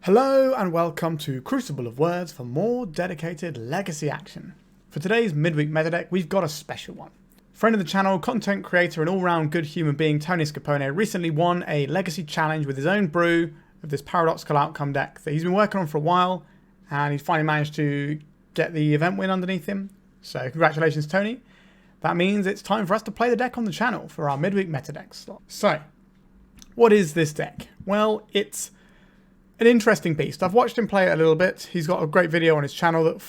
Hello and welcome to Crucible of Words for more dedicated legacy action. For today's midweek meta deck, we've got a special one. Friend of the channel, content creator and all-round good human being TONYSCAPONE recently won a legacy challenge with his own brew of this Paradoxical Outcome deck that he's been working on for a while, and he's finally managed to get the event win underneath him. So congratulations, Tony. That means it's time for us to play the deck on the channel for our midweek meta deck slot. So, what is this deck? Well, it's an interesting beast. I've watched him play it a little bit. He's got a great video on his channel that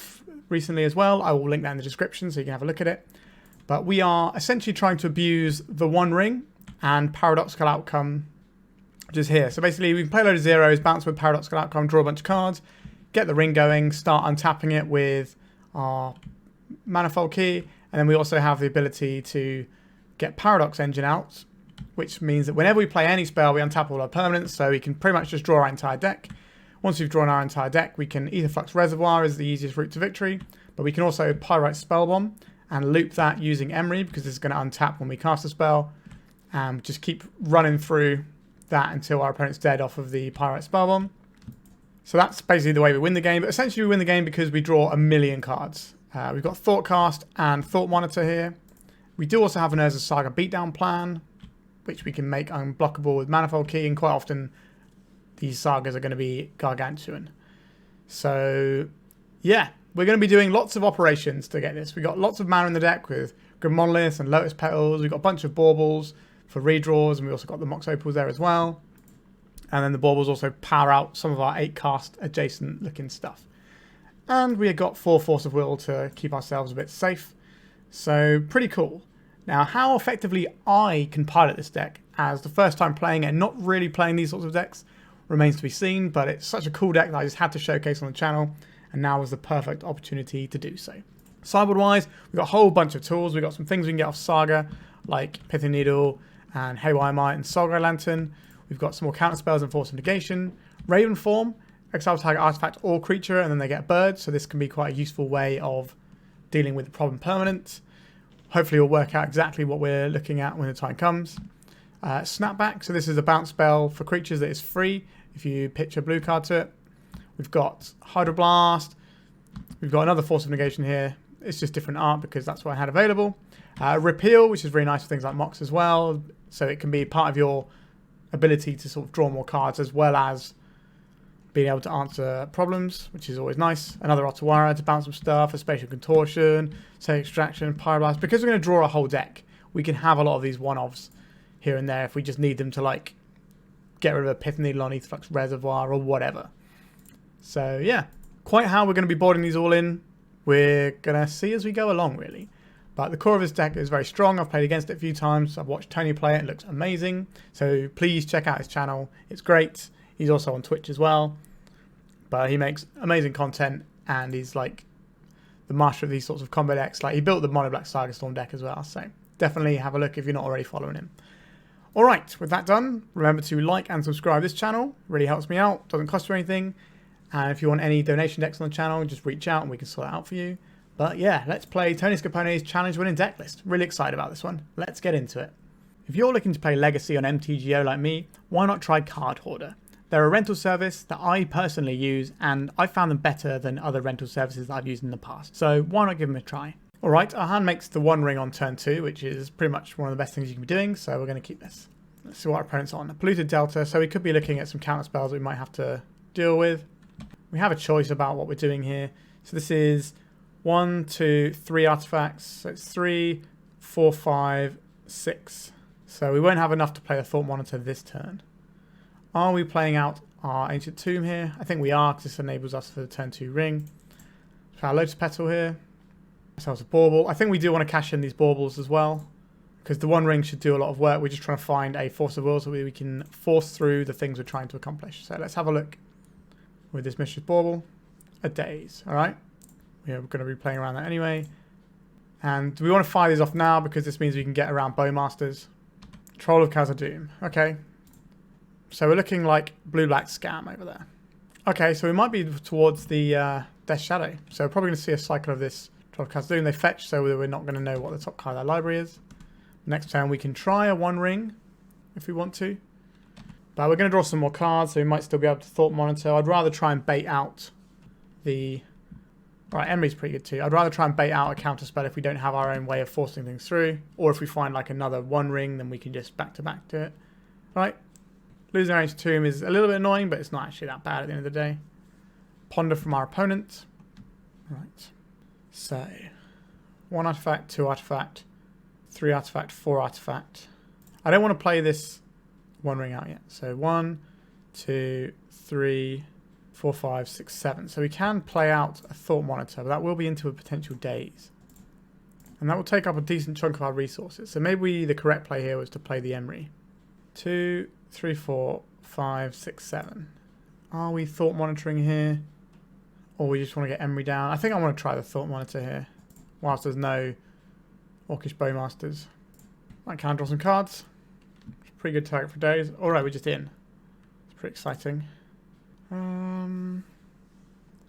recently as well. I will link that in the description so you can have a look at it. But we are essentially trying to abuse the One Ring and Paradoxical Outcome, which is here. So basically we can play a load of zeros, bounce with Paradoxical Outcome, draw a bunch of cards, get the ring going, start untapping it with our Manifold Key, and then we also have the ability to get Paradox Engine out, which means that whenever we play any spell, we untap all our permanents, so we can pretty much just draw our entire deck. Once we've drawn our entire deck, we can Aetherflux Reservoir is the easiest route to victory, but we can also Pyrite Spellbomb and loop that using Emry, because this is going to untap when we cast a spell, and just keep running through that until our opponent's dead off of the Pyrite Spellbomb. So that's basically the way we win the game, but essentially we win the game because we draw a million cards. We've got Thoughtcast and Thought Monitor here. We do also have an Urza Saga beatdown plan, which we can make unblockable with Manifold Key, and quite often these sagas are going to be gargantuan. So yeah, we're going to be doing lots of operations to get this. We've got lots of mana in the deck with Grim Monolith and Lotus Petals. We've got a bunch of Baubles for redraws, and we also got the Mox Opals there as well. And then the Baubles also power out some of our 8-cast adjacent looking stuff. And we have got 4 Force of Will to keep ourselves a bit safe. So pretty cool. Now, how effectively I can pilot this deck as the first time playing it and not really playing these sorts of decks remains to be seen, but it's such a cool deck that I just had to showcase on the channel, and now was the perfect opportunity to do so. Sideboard-wise, we've got a whole bunch of tools. We've got some things we can get off Saga, like Pithing Needle and Haywire Mite and Saga Lantern. We've got some more counter spells and Force of Negation. Ravenform, exile target artifact or creature, and then they get birds, so this can be quite a useful way of dealing with the problem permanent. Hopefully we'll work out exactly what we're looking at when the time comes. Snapback, so this is a bounce spell for creatures that is free if you pitch a blue card to it. We've got Hydroblast. We've got another Force of Negation here. It's just different art because that's what I had available. Repeal, which is very nice for things like Mox as well. So it can be part of your ability to sort of draw more cards as well as being able to answer problems, which is always nice. Another Otawara to bounce some stuff, a Spatial Contortion, say Extraction, Pyroblast. Because we're going to draw a whole deck, we can have a lot of these one-offs here and there if we just need them to like get rid of a Pithing Needle on Aetherflux Reservoir or whatever. So yeah, quite how we're going to be boarding these all in, we're going to see as we go along really. But the core of this deck is very strong. I've played against it a few times. I've watched Tony play it. It looks amazing. So please check out his channel. It's great. He's also on Twitch as well, but he makes amazing content, and he's like the master of these sorts of combo decks. Like he built the Mono Black Saga Storm deck as well, so definitely have a look if you're not already following him. All right, with that done, remember to like and subscribe this channel. Really helps me out, doesn't cost you anything. And if you want any donation decks on the channel, just reach out and we can sort it out for you. But yeah, let's play TONYSCAPONE'S challenge-winning deck list. Really excited about this one. Let's get into it. If you're looking to play Legacy on MTGO like me, why not try Card Hoarder? They're a rental service that I personally use, and I found them better than other rental services that I've used in the past. So why not give them a try? Alright, our hand makes the One Ring on turn 2, which is pretty much one of the best things you can be doing, so we're going to keep this. Let's see what our opponent's on. A Polluted Delta, so we could be looking at some counter spells that we might have to deal with. We have a choice about what we're doing here. So this is 1, 2, 3 artifacts. So it's 3, 4, 5, 6. So we won't have enough to play the Thought Monitor this turn. Are we playing out our Ancient Tomb here? I think we are, because this enables us for the turn 2 ring. So our Lotus Petal here. Ourselves a Bauble. I think we do want to cash in these Baubles as well, because the One Ring should do a lot of work. We're just trying to find a Force of Will so we can force through the things we're trying to accomplish. So let's have a look with this Mishra's Bauble. A Daze, alright? Yeah, we're going to be playing around that anyway. And we want to fire these off now because this means we can get around Bowmasters. Troll of Khazad-dûm. Okay. So we're looking like blue-black scam over there. Okay, so we might be towards the Death Shadow. So we're probably going to see a cycle of this Troll of Khazad-dûm. They fetch, so we're not going to know what the top card of their library is. Next turn we can try a One Ring if we want to. But we're going to draw some more cards, so we might still be able to Thought Monitor. I'd rather try and bait out the... Right, Emry's pretty good too. I'd rather try and bait out a counterspell if we don't have our own way of forcing things through. Or if we find like another One Ring, then we can just back-to-back do it. Right. Losing our Tomb is a little bit annoying, but it's not actually that bad at the end of the day. Ponder from our opponent. Right. So, 1 artifact, 2 artifact, 3 artifact, 4 artifact. I don't want to play this One Ring out yet. So 1, 2, 3, 4, 5, 6, 7. So we can play out a Thought Monitor, but that will be into a potential daze. And that will take up a decent chunk of our resources. So maybe the correct play here was to play the Emry. 2, 3, 4, 5, 6, 7. Are we Thought Monitoring here? Or we just want to get Emry down? I think I want to try the Thought Monitor here. Whilst there's no Orcish Bowmasters. I can draw some cards. Pretty good target for days. Alright, we're just in. It's pretty exciting. 1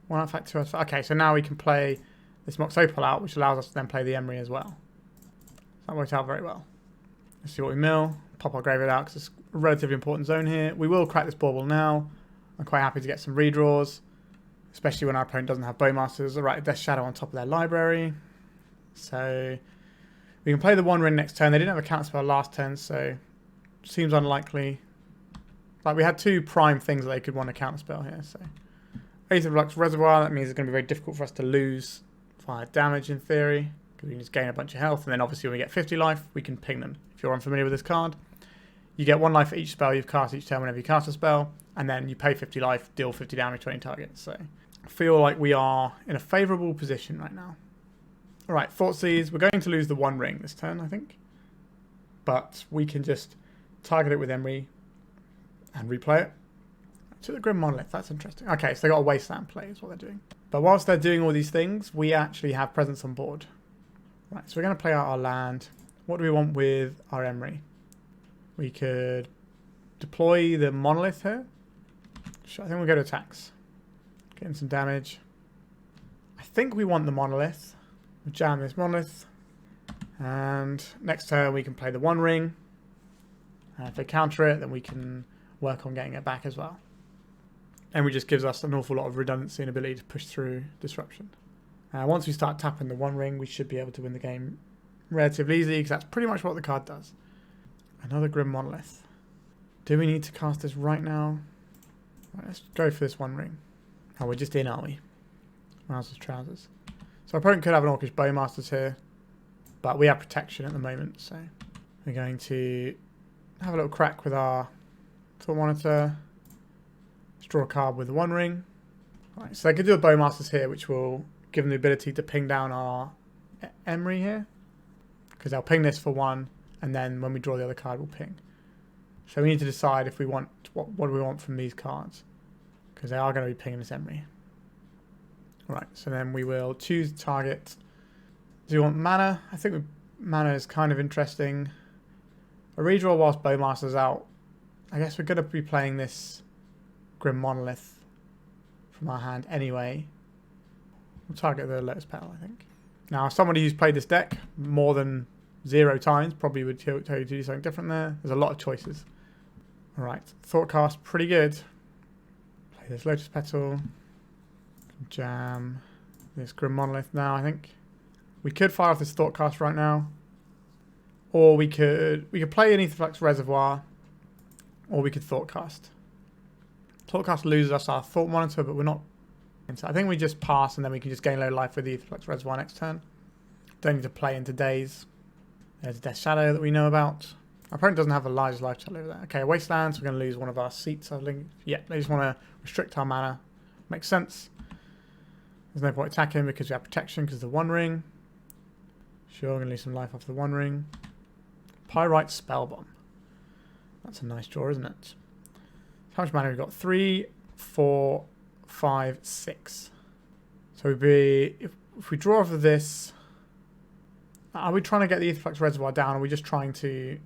artifact, 2 artifact. Okay, so now we can play this Mox Opal out, which allows us to then play the Emry as well. That worked out very well. Let's see what we mill. Pop our graveyard out because it's a relatively important zone here. We will crack this Bauble now. I'm quite happy to get some redraws, especially when our opponent doesn't have Bowmasters. Alright, Death Shadow on top of their library. So we can play the One Ring next turn. They didn't have a counterspell last turn, so seems unlikely. Like we had 2 prime things that they could want to counterspell here. So Aetherflux Reservoir, that means it's going to be very difficult for us to lose via damage in theory, because we can just gain a bunch of health, and then obviously when we get 50 life, we can ping them. If you're unfamiliar with this card, you get 1 life for each spell you've cast each turn whenever you cast a spell, and then you pay 50 life, deal 50 damage to any target. So I feel like we are in a favourable position right now. Alright, Thoughtseize. We're going to lose the One Ring this turn, I think. But we can just target it with Emry and replay it. To the Grim Monolith, that's interesting. Okay, so they got a Wasteland play is what they're doing. But whilst they're doing all these things, we actually have presence on board. Right, so we're going to play out our land. What do we want with our Emry? We could deploy the Monolith here. I think we'll go to attacks. Getting some damage. I think we want the Monolith. We'll jam this Monolith. And next turn we can play the One Ring. And if they counter it, then we can work on getting it back as well. Emry just gives us an awful lot of redundancy and ability to push through disruption. Once we start tapping the One Ring, we should be able to win the game relatively easily, because that's pretty much what the card does. Another Grim Monolith. Do we need to cast this right now? Right, let's go for this One Ring. Oh, we're just in, aren't we? Wowzers trousers. So our opponent could have an Orcish Bowmasters here, but we have protection at the moment, so we're going to have a little crack with our Thought Monitor. Let's draw a card with the One Ring. Right, so they could do a Bowmasters here, which will give them the ability to ping down our Emry here, because they'll ping this for 1, and then when we draw the other card, we'll ping. So we need to decide if we want what do we want from these cards, because they are going to be pinging this Emry. Right, so then we will choose target. Do you want mana? I think mana is kind of interesting. A redraw whilst Bowmaster's out. I guess we're going to be playing this Grim Monolith from our hand anyway. We'll target the Lotus Petal, I think. Now, somebody who's played this deck more than 0 times probably would tell you to do something different there. There's a lot of choices. Alright, Thoughtcast, pretty good. Play this Lotus Petal. Jam this Grim Monolith now, I think. We could fire off this Thoughtcast right now. Or we could play an Aetherflux Reservoir. Or we could Thoughtcast. Thoughtcast loses us our Thought Monitor, but we're not. So I think we just pass, and then we can just gain a load of life with the Aetherflux Reservoir next turn. Don't need to play into days. There's a Death Shadow that we know about. Our opponent doesn't have the largest life total over there. Okay, Wasteland, so we're going to lose one of our seats, I think. Yeah, they just want to restrict our mana. Makes sense. There's no point attacking because we have protection because of the One Ring. Sure, we're going to lose some life off the One Ring. Pyrite Spellbomb. That's a nice draw, isn't it? How much mana have we got? 3, 4, 5, 6. So we'd be... If we draw off of this... Are we trying to get the Aetherflux Reservoir down, or are we just trying to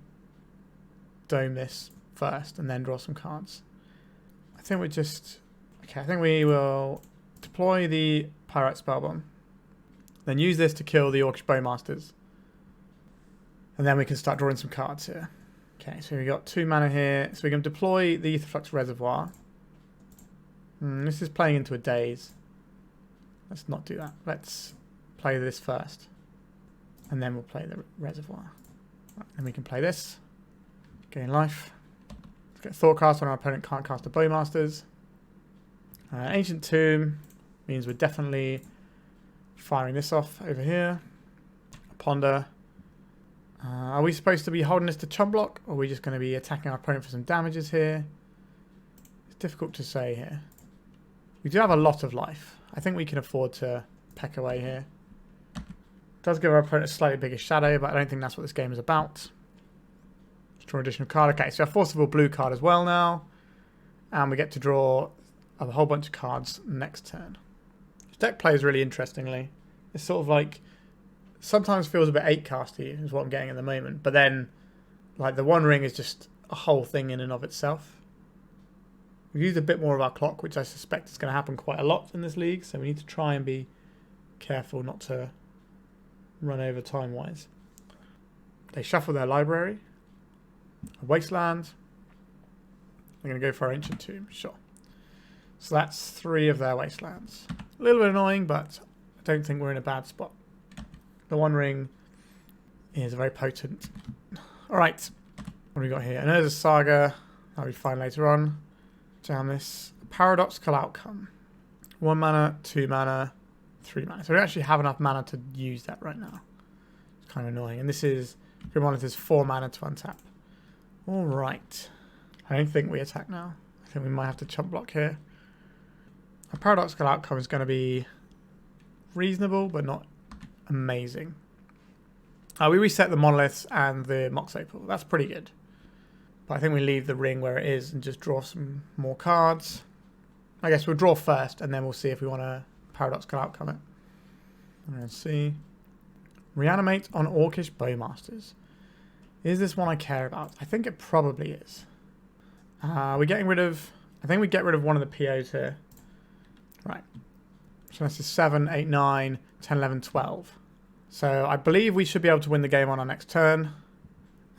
dome this first and then draw some cards? I think we're just... Okay, I think we will deploy the Pyrite Spellbomb. Then use this to kill the Orcish Bowmasters. And then we can start drawing some cards here. Okay, so we got 2 mana here. So we can deploy the Aetherflux Reservoir. This is playing into a daze. Let's not do that. Let's play this first. And then we'll play the Reservoir. Right, then we can play this. Gain life. Let's get Thoughtcast when our opponent can't cast a Bowmasters. Ancient Tomb means we're definitely firing this off over here. Ponder. Are we supposed to be holding this to chump block, or are we just going to be attacking our opponent for some damages here? It's difficult to say here. We do have a lot of life. I think we can afford to peck away here. It does give our opponent a slightly bigger shadow, but I don't think that's what this game is about. Let's draw an additional card. Okay, so we have Force of Blue card as well now. And we get to draw a whole bunch of cards next turn. This deck plays really interestingly. It's sort of like... sometimes feels a bit 8-casty is what I'm getting at the moment. But then, like, the One Ring is just a whole thing in and of itself. We've used a bit more of our clock, which I suspect is going to happen quite a lot in this league. So we need to try and be careful not to run over time-wise. They shuffle their library. A Wasteland. They're going to go for our Ancient Tomb. Sure. So that's 3 of their Wastelands. A little bit annoying, but I don't think we're in a bad spot. The One Ring is very potent. Alright, what do we got here? And there's a Saga. That'll be fine later on. Jam this. Paradoxical Outcome. 1 mana, 2 mana, 3 mana. So we don't actually have enough mana to use that right now. It's kind of annoying. And this is... Grim Monolith is 4 mana to untap. Alright. I don't think we attack now. I think we might have to chump block here. A Paradoxical Outcome is going to be reasonable, but not amazing. We reset the Monoliths and the Mox Opal. That's pretty good. But I think we leave the ring where it is and just draw some more cards. I guess we'll draw first and then we'll see if we want to Paradoxical Outcome it. Let's see. Reanimate on Orcish Bowmasters. Is this one I care about? I think it probably is. We're getting rid of... I think we get rid of one of the POs here. Right. So this is 7, 8, 9, 10, 11, 12. So I believe we should be able to win the game on our next turn.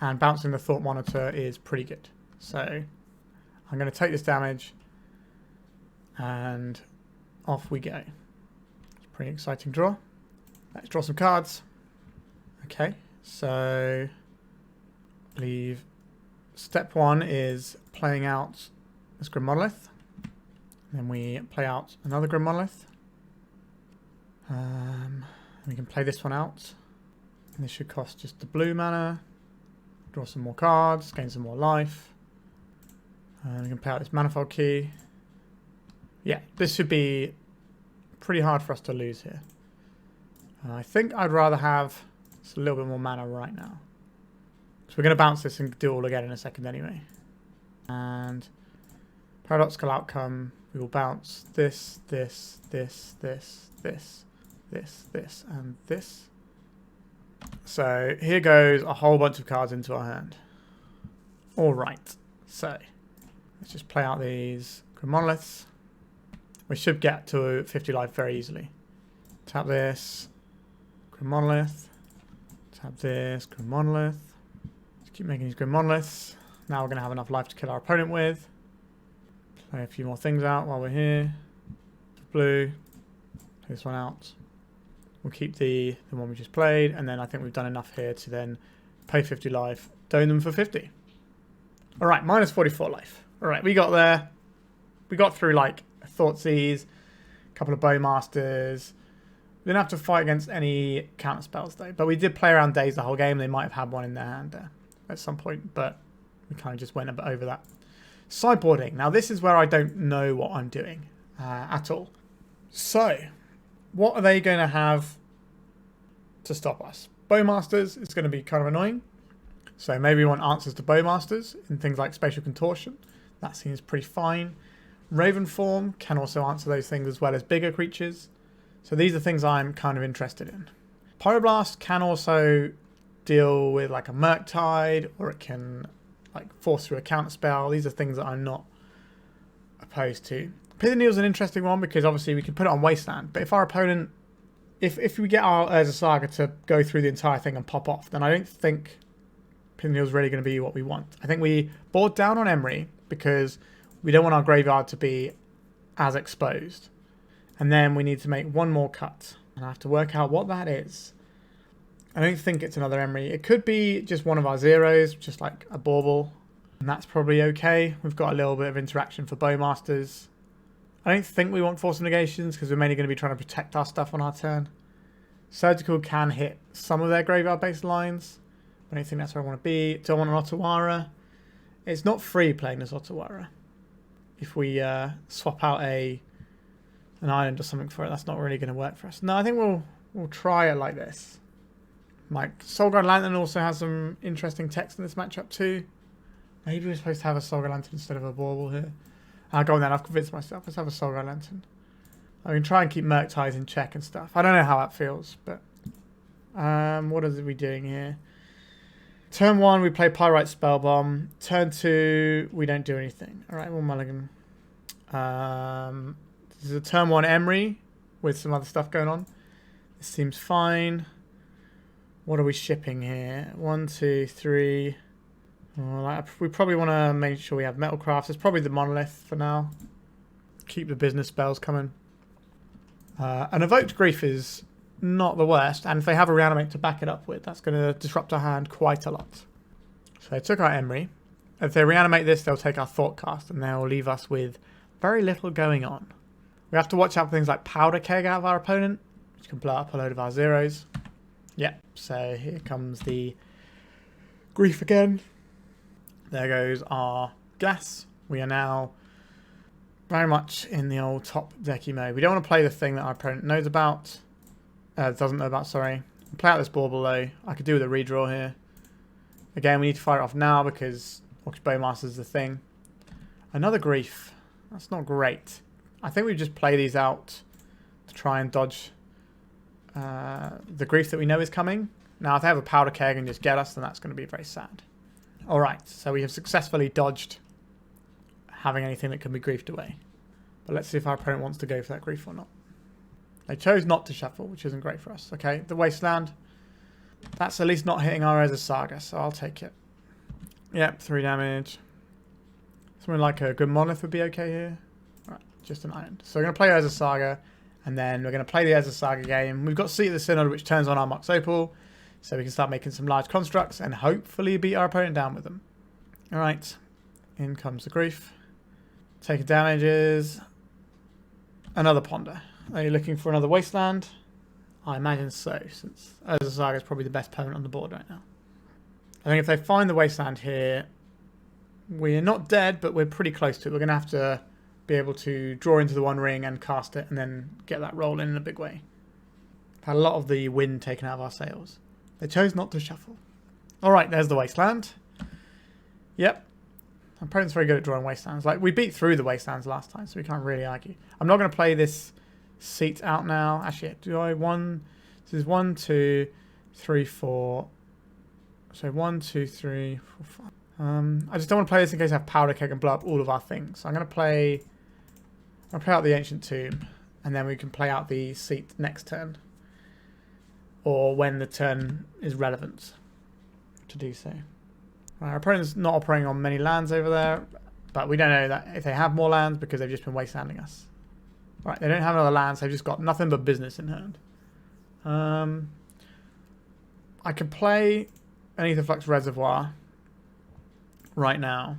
And bouncing the Thought Monitor is pretty good. So I'm going to take this damage. And off we go. It's a pretty exciting draw. Let's draw some cards. Okay. So I believe step 1 is playing out this Grim Monolith. Then we play out another Grim Monolith. We can play this one out. And this should cost just the blue mana. Draw some more cards, gain some more life. And we can play out this Manifold Key. Yeah, this should be pretty hard for us to lose here. I think I'd rather have just a little bit more mana right now. So we're going to bounce this and do it all again in a second anyway. And Paradoxical Outcome, we will bounce this, this, this, this, this, this, and this. So here goes a whole bunch of cards into our hand. Alright, so let's just play out these Grim Monoliths. We should get to 50 life very easily. Tap this, Grim Monolith. Tap this, Grim Monolith. Just keep making these Grim Monoliths. Now we're going to have enough life to kill our opponent with. Play a few more things out while we're here. Blue. Play this one out. We'll keep the one we just played, and then I think we've done enough here to then pay 50 life, dome them for 50. Alright, minus 44 life. Alright, we got there. We got through like Thoughtseize, a couple of Bowmasters. We didn't have to fight against any counter spells though, but we did play around Daze the whole game. They might have had one in their hand there at some point, but we kind of just went a bit over that. Sideboarding. Now this is where I don't know what I'm doing at all. So, what are they going to have to stop us? Bowmasters is going to be kind of annoying. So maybe we want answers to Bowmasters in things like Spatial Contortion. That seems pretty fine. Ravenform can also answer those things as well as bigger creatures. So these are things I'm kind of interested in. Pyroblast can also deal with like a Murktide, or it can like force through a counter spell. These are things that I'm not opposed to. Pithing Needle is an interesting one because obviously we can put it on Wasteland, but if our opponent, if we get our Urza Saga to go through the entire thing and pop off, then I don't think Pithing Needle is really going to be what we want. I think we board down on Emry because we don't want our graveyard to be as exposed. And then we need to make one more cut. And I have to work out what that is. I don't think it's another Emry. It could be just one of our zeros, just like a Bauble. And that's probably okay. We've got a little bit of interaction for Bowmasters. I don't think we want Force of Negations because we're mainly going to be trying to protect our stuff on our turn. Surgical can hit some of their graveyard-based lines. I don't think that's where I want to be. Do I want an Otawara? It's not free playing this Otawara. If we swap out an island or something for it, that's not really going to work for us. No, I think we'll try it like this. Like, Soulguard Lantern also has some interesting text in this matchup too. Maybe we're supposed to have a Soulguard Lantern instead of a Bauble here. I'll go on then, I've convinced myself. Let's have a Soulguard Lantern. I can try and keep Murktide in check and stuff. I don't know how that feels, but what are we doing here? Turn 1, we play Pyrite Spellbomb. Turn 2, we don't do anything. Alright, we'll mulligan. This is a turn 1 Emry with some other stuff going on. This seems fine. What are we shipping here? 1, 2, 3. We probably want to make sure we have metal crafts. It's probably the monolith for now. Keep the business spells coming. An evoked grief is not the worst, and if they have a reanimate to back it up with, that's going to disrupt our hand quite a lot. So they took our Emry. If they reanimate this, they'll take our Thoughtcast, and they'll leave us with very little going on. We have to watch out for things like Powder Keg out of our opponent, which can blow up a load of our zeros. Yep, so here comes the grief again. There goes our gas. We are now very much in the old top decky mode. We don't want to play the thing that our opponent knows about. Doesn't know about, sorry. We'll play out this Bauble though. I could do with a redraw here. Again, we need to fire it off now because Orcish Bowmaster is the thing. Another grief. That's not great. I think we just play these out to try and dodge the grief that we know is coming. Now, if they have a Powder Keg and just get us, then that's going to be very sad. Alright, so we have successfully dodged having anything that can be griefed away. But let's see if our opponent wants to go for that grief or not. They chose not to shuffle, which isn't great for us. Okay, the Wasteland. That's at least not hitting our Urza Saga, so I'll take it. Yep, 3 damage. Something like a Grim Monolith would be okay here. Alright, just an island. So we're going to play Urza Saga, and then we're going to play the Urza Saga game. We've got Seat of the Synod, which turns on our Mox Opal, so we can start making some large constructs and hopefully beat our opponent down with them. Alright, in comes the grief. Taking damages. Another Ponder. Are you looking for another Wasteland? I imagine so, since Urza Saga is probably the best opponent on the board right now. I think if they find the Wasteland here, we're not dead, but we're pretty close to it. We're going to have to be able to draw into the one ring and cast it, and then get that roll in a big way. Had a lot of the wind taken out of our sails. They chose not to shuffle. Alright, there's the Wasteland. Yep. Our opponent's very good at drawing Wastelands. Like, we beat through the Wastelands last time, so we can't really argue. I'm not going to play this Seat out now. Actually, do I this is 1, 2, 3, 4. So 1, 2, 3, 4, 5. I just don't want to play this in case I have Powder Keg and blow up all of our things. So I'm going to play out the Ancient Tomb, and then we can play out the Seat next turn. Or when the turn is relevant to do so. Right, our opponent's not operating on many lands over there, but we don't know that if they have more lands because they've just been wastelanding us. Right, they don't have another land, so they've just got nothing but business in hand. I could play an Aetherflux Reservoir right now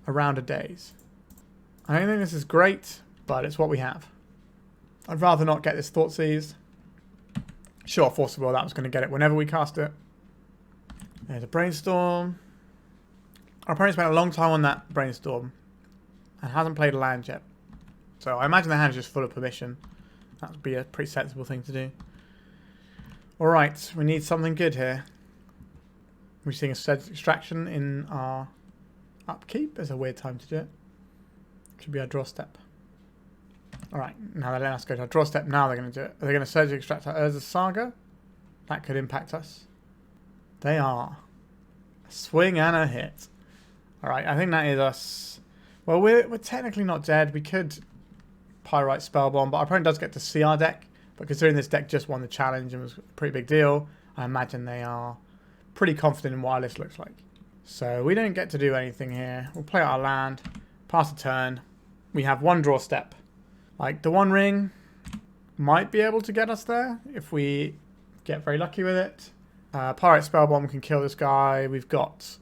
around a daze. I don't think this is great, but it's what we have. I'd rather not get this Thoughtseize. Sure, Force of Will, that was going to get it whenever we cast it. There's a Brainstorm. Our opponent spent a long time on that Brainstorm and hasn't played a land yet. So I imagine the hand is just full of permission. That would be a pretty sensible thing to do. Alright, we need something good here. We're seeing a Sedge Extraction in our upkeep. It's a weird time to do it. Should be our draw step. Alright, now they're letting us go to our draw step. Now they're going to do it. Are they going to Surge Extract our Urza Saga? That could impact us. They are. A swing and a hit. Alright, I think that is us. Well, we're technically not dead. We could Pyrite Spellbomb, but our opponent does get to see our deck. But considering this deck just won the challenge and was a pretty big deal, I imagine they are pretty confident in what our list looks like. So we don't get to do anything here. We'll play our land, pass a turn. We have one draw step. Like the One Ring might be able to get us there if we get very lucky with it. Pyrite Spellbomb can kill this guy. We've got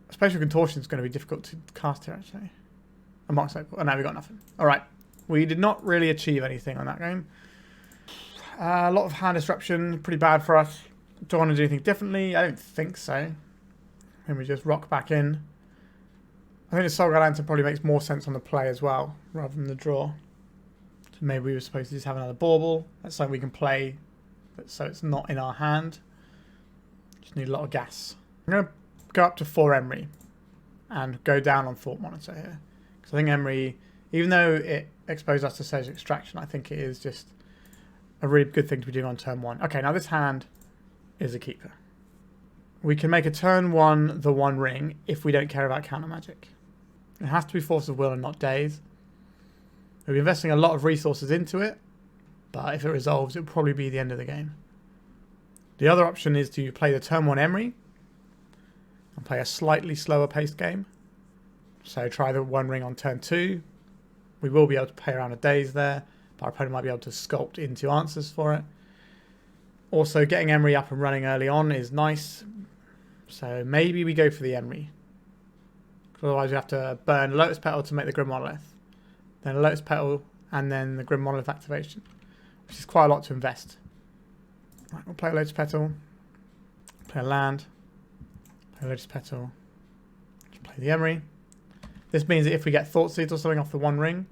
Spatial Contortion is going to be difficult to cast here actually. A Mox Opal. Oh no, we got nothing. Alright. We did not really achieve anything on that game. A lot of hand disruption, pretty bad for us. Do I want to do anything differently? I don't think so. And we just rock back in. I think the Saga Lantern probably makes more sense on the play as well, rather than the draw. So maybe we were supposed to just have another Bauble. That's something we can play, so it's not in our hand. Just need a lot of gas. I'm going to go up to 4 Emry and go down on Thought Monitor here. Because I think Emry, even though it exposed us to Sage Extraction, I think it is just a really good thing to be doing on turn 1. Okay, now this hand is a keeper. We can make a turn 1 the One Ring if we don't care about counter magic. It has to be Force of Will and not Daze. We'll be investing a lot of resources into it, but if it resolves, it'll probably be the end of the game. The other option is to play the turn 1 Emry and play a slightly slower paced game. So try the One Ring on turn 2. We will be able to play around a Daze there, but our opponent might be able to sculpt into answers for it. Also, getting Emry up and running early on is nice. So maybe we go for the Emry. Otherwise we have to burn Lotus Petal to make the Grim Monolith. Then a Lotus Petal and then the Grim Monolith activation. Which is quite a lot to invest. Right, we'll play a Lotus Petal. Play a land. Play a Lotus Petal. Just play the Emry. This means that if we get Thoughtseeds or something off the One Ring,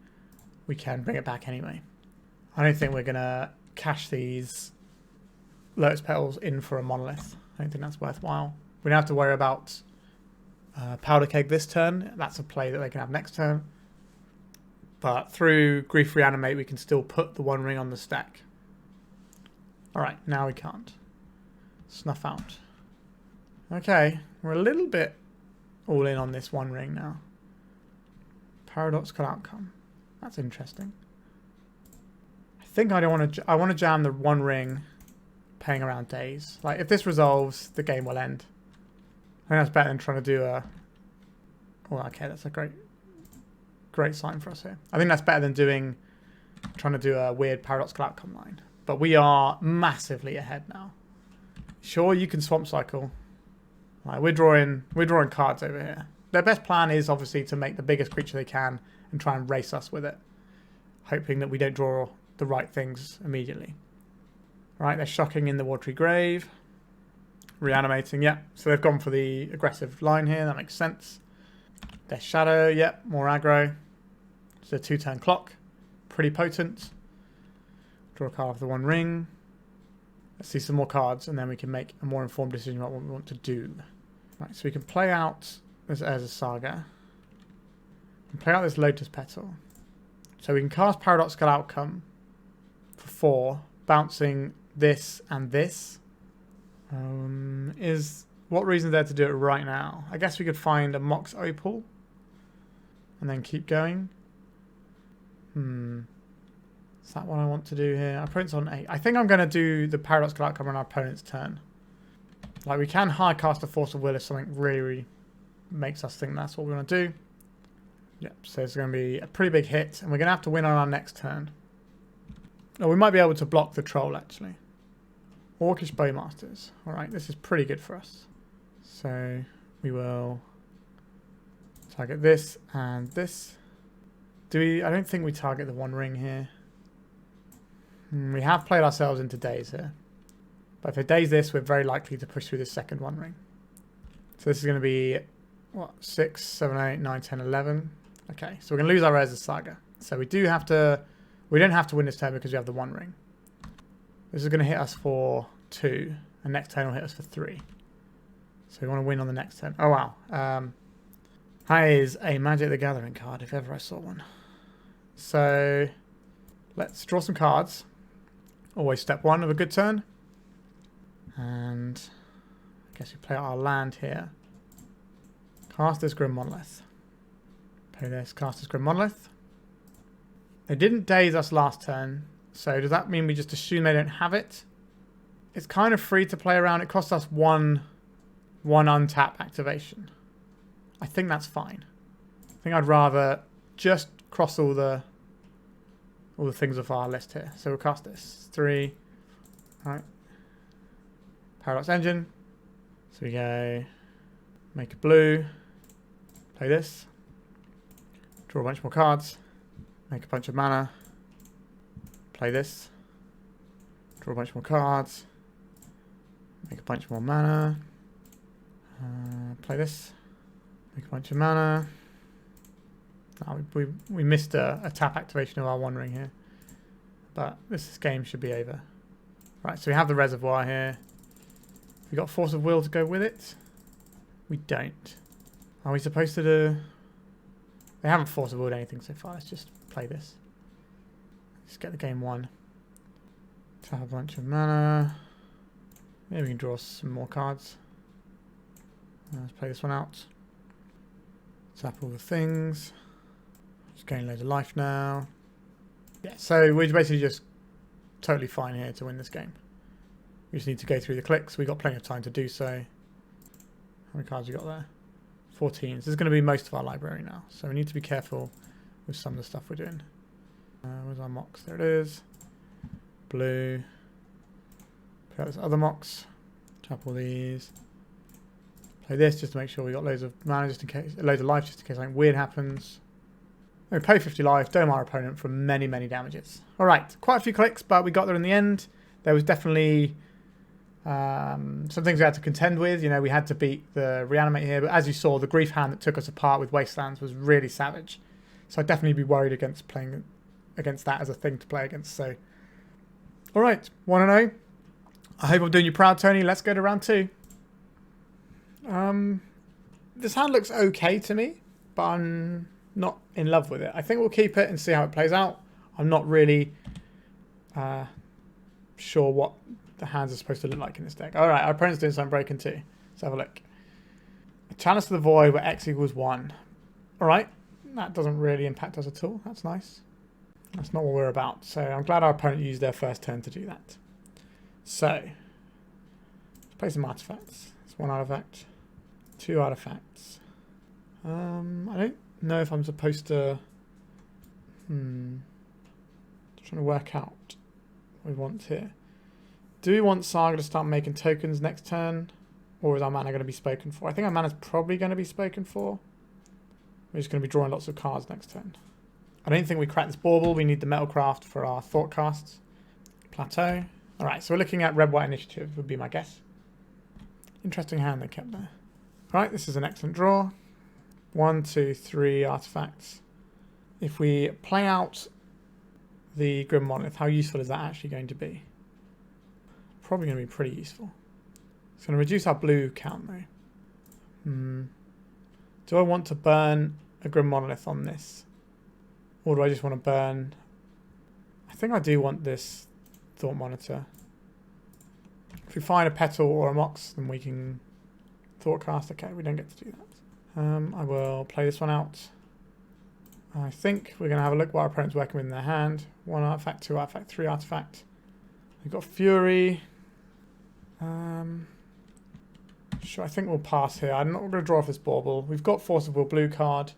we can bring it back anyway. I don't think we're going to cash these Lotus Petals in for a Monolith. I don't think that's worthwhile. We don't have to worry about Powder Keg this turn. That's a play that they can have next turn. But through Grief Reanimate, we can still put the One Ring on the stack. Alright, now we can't. Snuff out. Okay, we're a little bit all in on this One Ring now. Paradoxical Outcome. That's interesting. I think I want to jam the One Ring playing around Daze. Like, if this resolves, the game will end. I think that's better than trying to do a... Oh, okay, that's a great sign for us here. I think that's better than trying to do a weird Paradoxical Outcome line. But we are massively ahead now. Sure, you can Swamp Cycle. Like, we're drawing cards over here. Their best plan is obviously to make the biggest creature they can and try and race us with it, hoping that we don't draw the right things immediately. Right, they're shocking in the Watery Grave. Reanimating, yep. So they've gone for the aggressive line here. That makes sense. Their Shadow, yep. More aggro. It's a 2-turn clock. Pretty potent. Draw a card off the One Ring. Let's see some more cards, and then we can make a more informed decision about what we want to do. Right, so we can play out this as a Saga. And play out this Lotus Petal. So we can cast Paradoxical Outcome for 4, bouncing this and this. What reason is there to do it right now? I guess we could find a Mox Opal and then keep going. Is that what I want to do here? Our opponent's on 8. I think I'm going to do the Paradoxical Outcome on our opponent's turn. Like, we can high cast a Force of Will if something really makes us think that's what we want to do. Yep, so it's going to be a pretty big hit, and we're going to have to win on our next turn. Oh, we might be able to block the Troll, actually. Orcish Bowmasters. Alright, this is pretty good for us. So, we will target this and this. I don't think we target the One Ring here. We have played ourselves into Daze here. But if they Daze this, we're very likely to push through this second One Ring. So this is going to be, what, 6, 7, 8, 9, 10, 11. Okay, so we're going to lose our Urza Saga. So we don't have to win this turn because we have the One Ring. This is going to hit us for 2, and next turn will hit us for 3. So we want to win on the next turn. Oh wow. That is a Magic the Gathering card, if ever I saw one. So let's draw some cards. Always step 1 of a good turn. And I guess we play out our land here. Cast this Grim Monolith. Play this, cast this Grim Monolith. They didn't Daze us last turn, so does that mean we just assume they don't have it? It's kind of free to play around. It costs us 1 1 untap activation. I think that's fine. I think I'd rather just cross all the things off our list here. So we'll cast this. 3. Alright. Paradox Engine. So we go make a blue. Play this. Draw a bunch more cards. Make a bunch of mana. Play this. Draw a bunch more cards. Make a bunch more mana. Play this. Make a bunch of mana. Oh, we missed a tap activation of our One Ring here. But this game should be over. Right, so we have the reservoir here. We got Force of Will to go with it? We don't. Are we supposed to do... They haven't Force of Willed anything so far. Let's just play this. Let's get the game won. Tap a bunch of mana. Maybe we can draw some more cards. Let's play this one out. Tap all the things. Just getting loads of life now. Yeah, so we're basically just totally fine here to win this game. We just need to go through the clicks. We've got plenty of time to do so. How many cards we got there? 14. This is going to be most of our library now. So we need to be careful with some of the stuff we're doing. Where's our Mox? There it is. Blue. Put out this other Mox. Tap all these. Play this just to make sure we got loads of mana, just in case, loads of life, just in case something weird happens. We pay 50 life, dome our opponent for many, many damages. Alright, quite a few clicks, but we got there in the end. There was definitely some things we had to contend with. You know, we had to beat the Reanimate here, but as you saw, the Grief hand that took us apart with Wastelands was really savage. So I'd definitely be worried against playing against that as a thing to play against. So, alright, 1-0. I hope I'm doing you proud, Tony. Let's go to round 2. This hand looks okay to me, but I'm not in love with it. I think we'll keep it and see how it plays out. I'm not really sure what the hands are supposed to look like in this deck. Alright, our opponent's doing something breaking too. Let's have a look. A Chalice to the Void where X equals 1. Alright, that doesn't really impact us at all. That's nice. That's not what we're about. So I'm glad our opponent used their first turn to do that. So, let's play some artifacts. It's 1 artifact. 2 artifacts. I don't know if I'm supposed to... Trying to work out what we want here. Do we want Saga to start making tokens next turn? Or is our mana going to be spoken for? I think our mana's probably going to be spoken for. We're just going to be drawing lots of cards next turn. I don't think we crack this Bauble. We need the Metalcraft for our Thoughtcasts. Plateau. Alright, so we're looking at Red-White Initiative, would be my guess. Interesting hand they kept there. Alright, this is an excellent draw. 1, 2, 3 artifacts. If we play out the Grim Monolith, how useful is that actually going to be? Probably going to be pretty useful. It's going to reduce our blue count though. Do I want to burn a Grim Monolith on this? Or do I just want to burn... I think I do want this Thought Monitor. If we find a Petal or a Mox, then we can Thoughtcast. Okay, we don't get to do that. I will play this one out. I think we're going to have a look what our opponent's working with in their hand. 1 artifact, 2 artifact, 3 artifact. We've got Fury. Sure, I think we'll pass here. I'm not going to draw off this Bauble. We've got Force of Will blue card.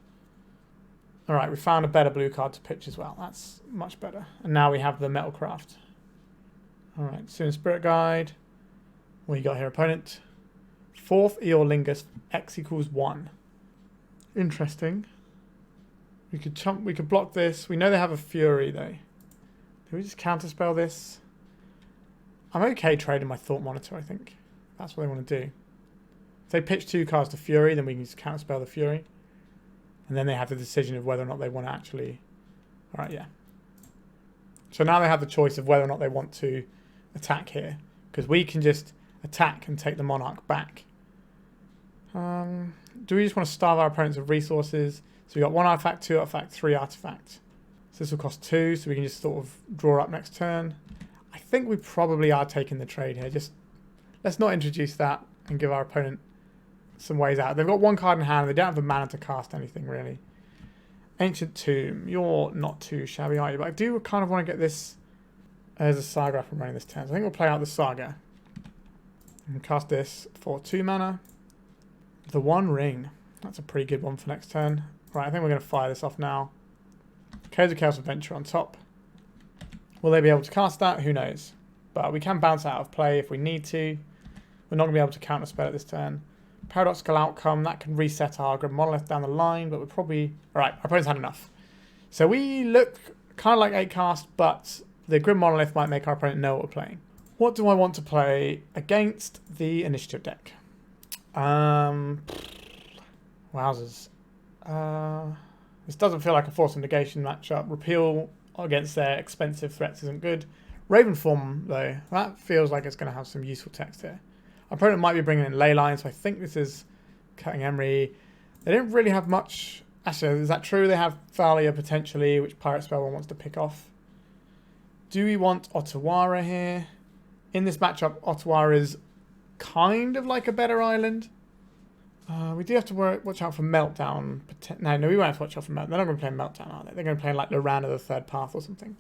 Alright, we found a better blue card to pitch as well. That's much better. And now we have the Metalcraft. Alright, Soon Spirit Guide. What you got here, opponent? 4th Eorlingus, X equals 1. Interesting. We could block this. We know they have a Fury though. Do we just counterspell this? I'm okay trading my Thought Monitor, I think. That's what they want to do. If they pitch 2 cards to Fury, then we can just counterspell the Fury. And then they have the decision of whether or not they want to actually... Alright, yeah. So now they have the choice of whether or not they want to attack here. Because we can just attack and take the Monarch back. Do we just want to starve our opponents of resources? So we got 1 artifact, 2 artifact, 3 artifact. So this will cost 2, so we can just sort of draw up next turn. I think we probably are taking the trade here. Just let's not introduce that and give our opponent some ways out. They've got 1 card in hand. They don't have the mana to cast anything really. Ancient Tomb. You're not too shabby, are you? But I do kind of want to get this as a Saga up and running this turn. So I think we'll play out the Saga. And cast this for 2 mana. The One Ring. That's a pretty good one for next turn. Right, I think we're going to fire this off now. Codes of Chaos Adventure on top. Will they be able to cast that? Who knows. But we can bounce out of play if we need to. We're not going to be able to counter spell at this turn. Paradoxical Outcome, that can reset our Grim Monolith down the line, but we're probably... Alright, our opponent's had enough. So we look kind of like 8 cast, but the Grim Monolith might make our opponent know what we're playing. What do I want to play against the initiative deck? Wowzers. This doesn't feel like a Force of Negation matchup. Repeal against their expensive threats isn't good. Ravenform, though, that feels like it's going to have some useful text here. Our opponent might be bringing in Leyline, so I think this is cutting Emry. They don't really have much... Actually, is that true? They have Thalia potentially, which Pyrite Spellbomb wants to pick off. Do we want Otawara here? In this matchup, Otawara is kind of like a better island. We do have to watch out for Meltdown. No, we won't have to watch out for Meltdown. They're not going to play Meltdown, are they? They're going to play like Lorana the Third Path or something.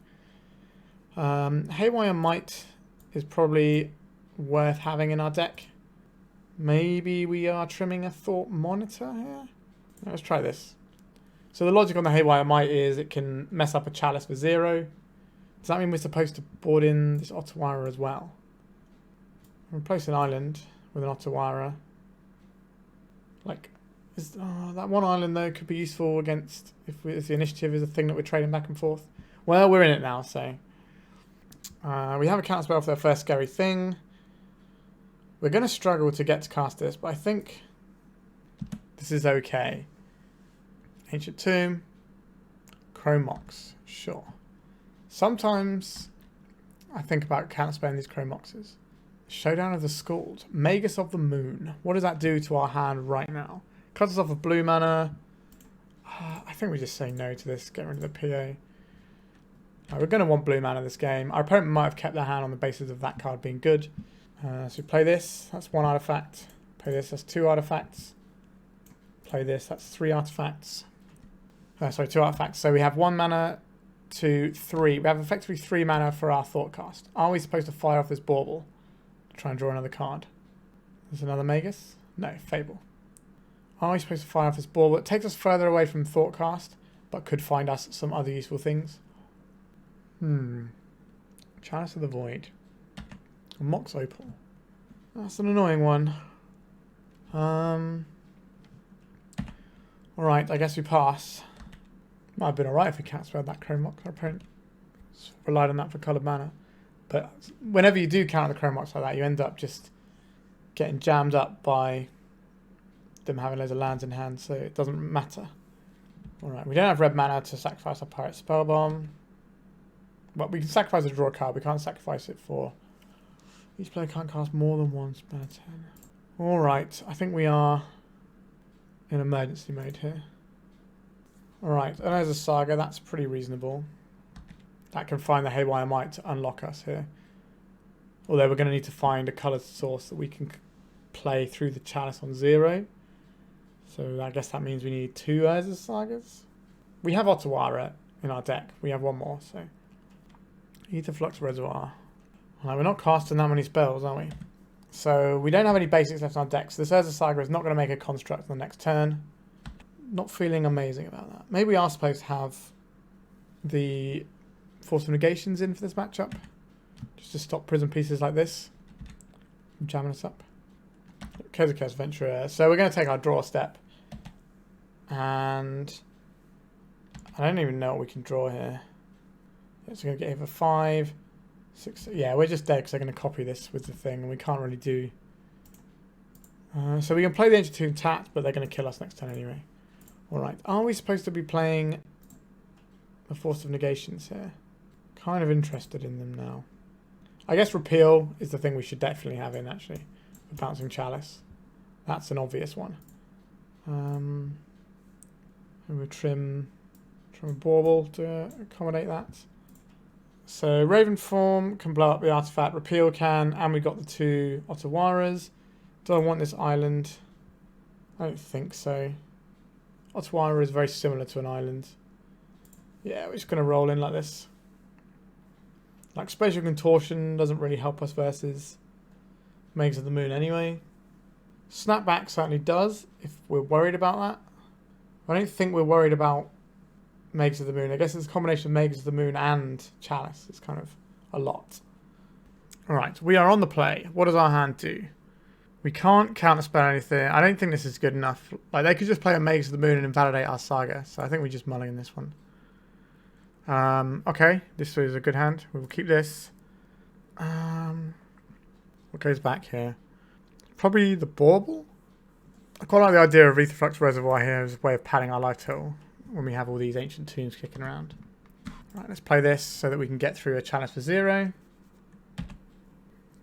Haywire Mite is probably worth having in our deck. Maybe we are trimming a Thought Monitor here. Let's try this. So the logic on the Haywire Mite is it can mess up a Chalice for 0. Does that mean we're supposed to board in this Otawara as well? Replace an island with an Otawara. Like, that one island though could be useful against if the initiative is a thing that we're trading back and forth. Well, we're in it now, so we have a counter spell for their first scary thing. We're going to struggle to get to cast this, but I think this is okay. Ancient Tomb, Mox, sure. Sometimes I think about counterspelling these Moxes. Showdown of the Scald, Magus of the Moon. What does that do to our hand right now? Cuts us off of blue mana. I think we just say no to this, get rid of the PA. We're going to want blue mana this game. Our opponent might have kept their hand on the basis of that card being good. So we play this, that's 1 artifact. Play this, that's 2 artifacts. Play this, that's 3 artifacts. Sorry, 2 artifacts. So we have 1 mana to 3. We have effectively 3 mana for our Thoughtcast. Are we supposed to fire off this Bauble? Try and draw another card. There's another Magus? No, Fable. Are we supposed to fire off this Bauble? It takes us further away from Thoughtcast, but could find us some other useful things. Chalice of the Void. Mox Opal. That's an annoying one. Alright, I guess we pass. Might have been alright if we counterspelled that Mox. Our opponent relied on that for coloured mana. But whenever you do counter the Mox like that, you end up just getting jammed up by them having loads of lands in hand, so it doesn't matter. Alright, we don't have red mana to sacrifice our Pyrite Spellbomb. But we can sacrifice a draw card, we can't sacrifice it for... Each player can't cast more than 1 spell turn. Alright, I think we are in emergency mode here. Alright, and there's a Saga, that's pretty reasonable. That can find the Haywire Mite to unlock us here. Although we're going to need to find a coloured source that we can play through the Chalice on 0. So I guess that means we need 2 Urza Sagas. We have Otawara in our deck. We have 1 more, so... Aetherflux Reservoir. Right, we're not casting that many spells, are we? So we don't have any basics left in our deck, so this Urza Saga is not going to make a construct on the next turn. Not feeling amazing about that. Maybe we are supposed to have the Force of Negations in for this matchup. Just to stop prison pieces like this from jamming us up. Codes of Chaos Adventure. So we're going to take our draw step. And I don't even know what we can draw here. So we're going to get here for 5, 6... Yeah, we're just dead because they're going to copy this with the thing. And we can't really do... so we can play the Ancient Tomb tapped, but they're going to kill us next turn anyway. Alright, are we supposed to be playing the Force of Negations here? Kind of interested in them now. I guess Repeal is the thing we should definitely have in, actually. The Bouncing Chalice. That's an obvious one. And we'll trim a Bauble to accommodate that. So Ravenform can blow up the artifact, Repeal can, and we got the 2 Otawaras. Do I want this island? I don't think so. Otawara is very similar to an island. Yeah, we're just going to roll in like this. Like, Spatial Contortion doesn't really help us versus Magus of the Moon anyway. Snapback certainly does, if we're worried about that. I don't think we're worried about Mages of the Moon. I guess it's a combination of Mages of the Moon and Chalice. It's kind of a lot. Alright, we are on the play. What does our hand do? We can't counterspell anything. I don't think this is good enough. Like, they could just play a Mages of the Moon and invalidate our Saga. So I think we just mulligan this one. Okay, this is a good hand. We will keep this. What goes back here? Probably the Bauble? I quite like the idea of Aetherflux Reservoir here as a way of padding our life total when we have all these ancient tombs kicking around. Right, let's play this so that we can get through a chalice for 0.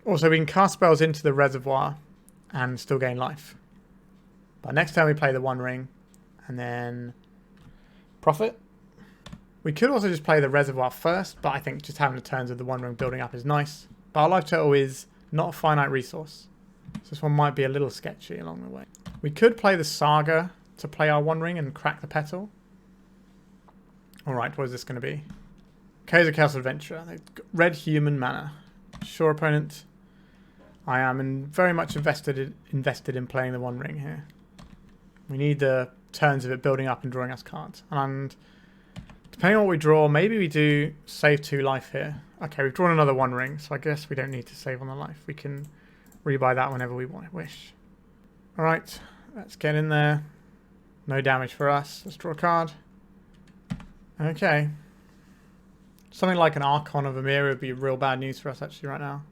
Also, we can cast spells into the reservoir and still gain life. But next time we play the One Ring and then profit. We could also just play the reservoir first, but I think just having the turns of the One Ring building up is nice. But our life total is not a finite resource. So this one might be a little sketchy along the way. We could play the Saga to play our One Ring and crack the Petal. Alright, what is this going to be? Kaiser Castle Adventurer. Red human mana. Sure, opponent. I am very much invested in playing the One Ring here. We need the turns of it building up and drawing us cards. And depending on what we draw, maybe we do save 2 life here. Okay, we've drawn another One Ring, so I guess we don't need to save on the life. We can rebuy that whenever we wish. Alright, let's get in there. No damage for us. Let's draw a card. Okay. Something like an Archon of Emry would be real bad news for us actually right now.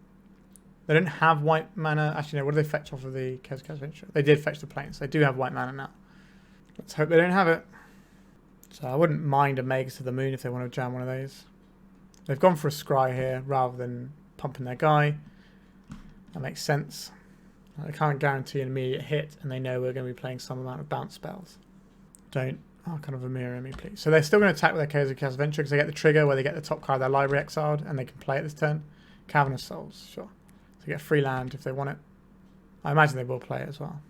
They don't have white mana. Actually, no, what did they fetch off of the Kaiser Adventure? They did fetch the planes. They do have white mana now. Let's hope they don't have it. So I wouldn't mind a Mages of the Moon if they want to jam one of those. They've gone for a Scry here rather than pumping their guy. That makes sense. They can't guarantee an immediate hit, and they know we're going to be playing some amount of bounce spells. Don't Archon of Emry me, please. So they're still going to attack with their Kaiser Adventure because they get the trigger where they get the top card of their library exiled, and they can play it this turn. Cavern of Souls, sure. So get free land if they want it. I imagine they will play it as well.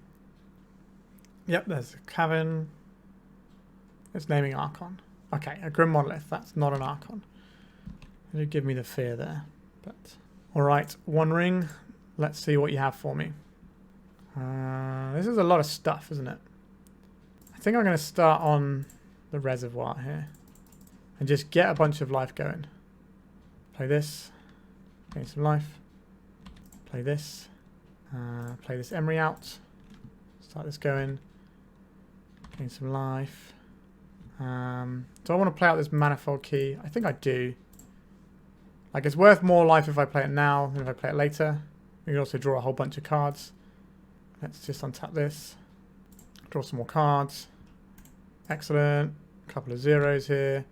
Yep, there's a Cavern. It's naming Archon. Okay, a Grim Monolith. That's not an Archon. It did give me the fear there. But alright, One Ring. Let's see what you have for me. This is a lot of stuff, isn't it? I think I'm going to start on the reservoir here. And just get a bunch of life going. Play this. Gain some life. Play this. Play this Emry out. Start this going. Gain some life. Do I want to play out this Manifold Key? I think I do. Like, it's worth more life if I play it now than if I play it later. We can also draw a whole bunch of cards. Let's just untap this. Draw some more cards. Excellent. A couple of zeros here.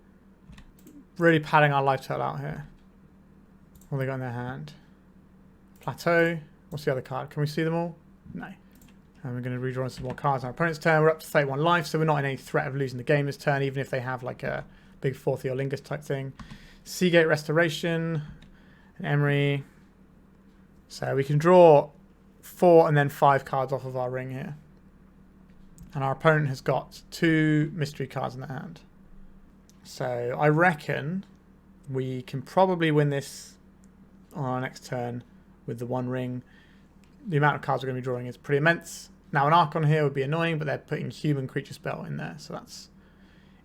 Really padding our life total out here. What have they got in their hand? Plateau. What's the other card? Can we see them all? No. And we're going to redraw some more cards on our opponent's turn. We're up to 31 life, so we're not in any threat of losing the game this turn, even if they have like a big 4th Lingus type thing. Seagate Restoration. An Emry. So we can draw 4 and then 5 cards off of our ring here. And our opponent has got 2 mystery cards in their hand. So I reckon we can probably win this on our next turn with the One Ring. The amount of cards we're going to be drawing is pretty immense. Now an Archon here would be annoying, but they're putting Human Creature Spell in there. So that's...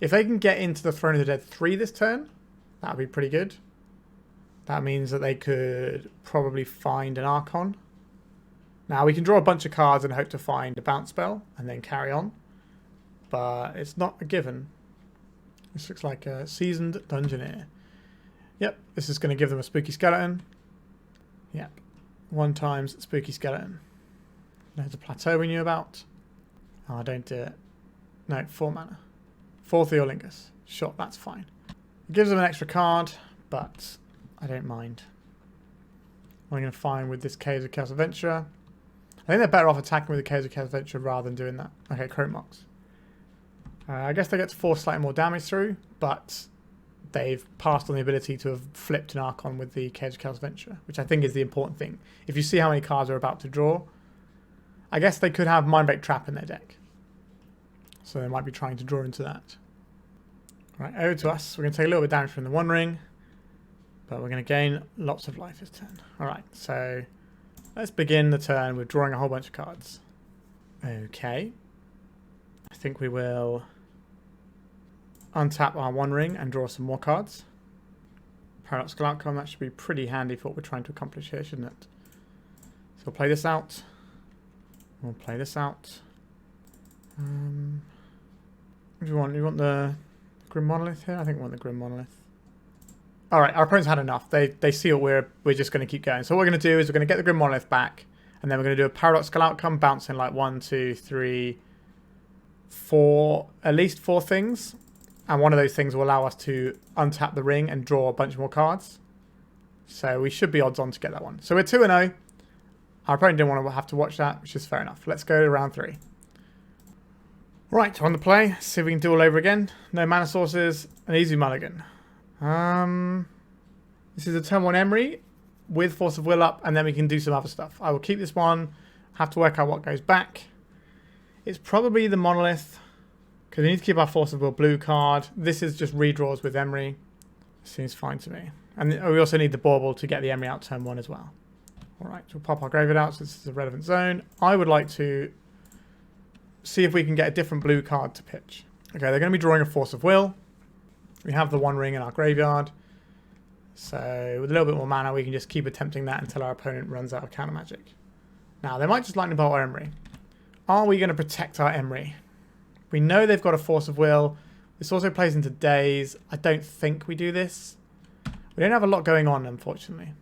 If they can get into the Throne of the Dead 3 this turn, that would be pretty good. That means that they could probably find an Archon. Now we can draw a bunch of cards and hope to find a bounce spell and then carry on. But it's not a given. This looks like a seasoned Dungeoneer. Yep, this is going to give them a Spooky Skeleton. Yep, 1 times Spooky Skeleton. There's a Plateau we knew about. Oh, don't do it. No, 4 mana. 4th Lingus. Sure, that's fine. It gives them an extra card, but I don't mind. What I'm going to find with this Kaiser Adventurer. I think they're better off attacking with the Kaiser Adventurer rather than doing that. Okay, Mox. I guess they get to force slightly more damage through, but they've passed on the ability to have flipped an Archon with the Kaiser Adventurer, which I think is the important thing. If you see how many cards they're about to draw, I guess they could have Mindbreak Trap in their deck. So they might be trying to draw into that. Right, over to us. We're going to take a little bit of damage from the One Ring, but we're going to gain lots of life this turn. Alright, so let's begin the turn with drawing a whole bunch of cards. Okay. I think we will untap our One Ring and draw some more cards. Paradoxical Outcome, that should be pretty handy for what we're trying to accomplish here, shouldn't it? So we'll play this out. We'll play this out. What do you want? You want the Grim Monolith here? I think we want the Grim Monolith. Alright, our opponent's had enough. They see what we're just going to keep going. So what we're going to do is we're going to get the Grim Monolith back, and then we're going to do a Paradoxical Outcome, bouncing like 1, 2, 3, 4, at least 4 things. And one of those things will allow us to untap the ring and draw a bunch more cards. So we should be odds on to get that one. So we're 2-0. Our opponent didn't want to have to watch that, which is fair enough. Let's go to round 3. Right, on the play. See if we can do all over again. No mana sources. An easy mulligan. This is a turn 1 Emry with Force of Will up, and then we can do some other stuff. I will keep this one. Have to work out what goes back. It's probably the Monolith, because we need to keep our Force of Will blue card. This is just redraws with Emry. Seems fine to me. And we also need the Bauble to get the Emry out turn 1 as well. Alright, so we'll pop our graveyard out, so this is a relevant zone. I would like to see if we can get a different blue card to pitch. Okay, they're going to be drawing a Force of Will. We have the One Ring in our graveyard. So with a little bit more mana, we can just keep attempting that until our opponent runs out of counter magic. Now, they might just lightning bolt our Emry. Are we going to protect our Emry? We know they've got a Force of Will. This also plays into days. I don't think we do this. We don't have a lot going on, unfortunately.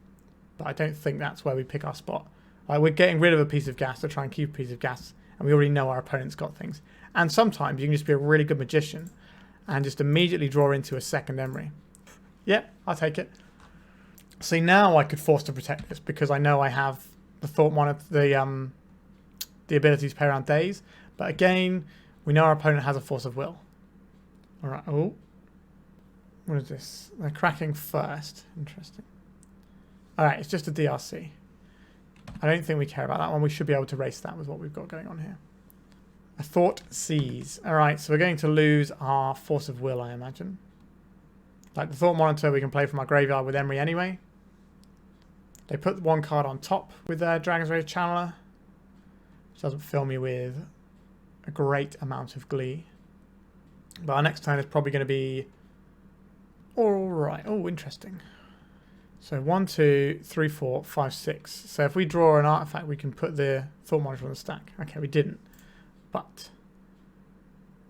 But I don't think that's where we pick our spot. We're getting rid of a piece of gas to try and keep a piece of gas. And we already know our opponent's got things. And sometimes you can just be a really good magician and just immediately draw into a second Emry. Yep, I'll take it. See, now I could force to protect this because I know I have the Thought Monolith, the ability to play around days. But again, we know our opponent has a Force of Will. Alright, oh. What is this? They're cracking first. Interesting. Alright, it's just a DRC. I don't think we care about that one. We should be able to race that with what we've got going on here. A Thought Seize. Alright, so we're going to lose our Force of Will, I imagine. Like the Thought Monitor we can play from our graveyard with Emry anyway. They put one card on top with their Dragon's Rage Channeler, which doesn't fill me with a great amount of glee. But our next turn is probably going to be... Alright, oh, interesting. So 1, 2, 3, 4, 5, 6. So if we draw an artifact, we can put the Thought Monitor on the stack. Okay, we didn't. But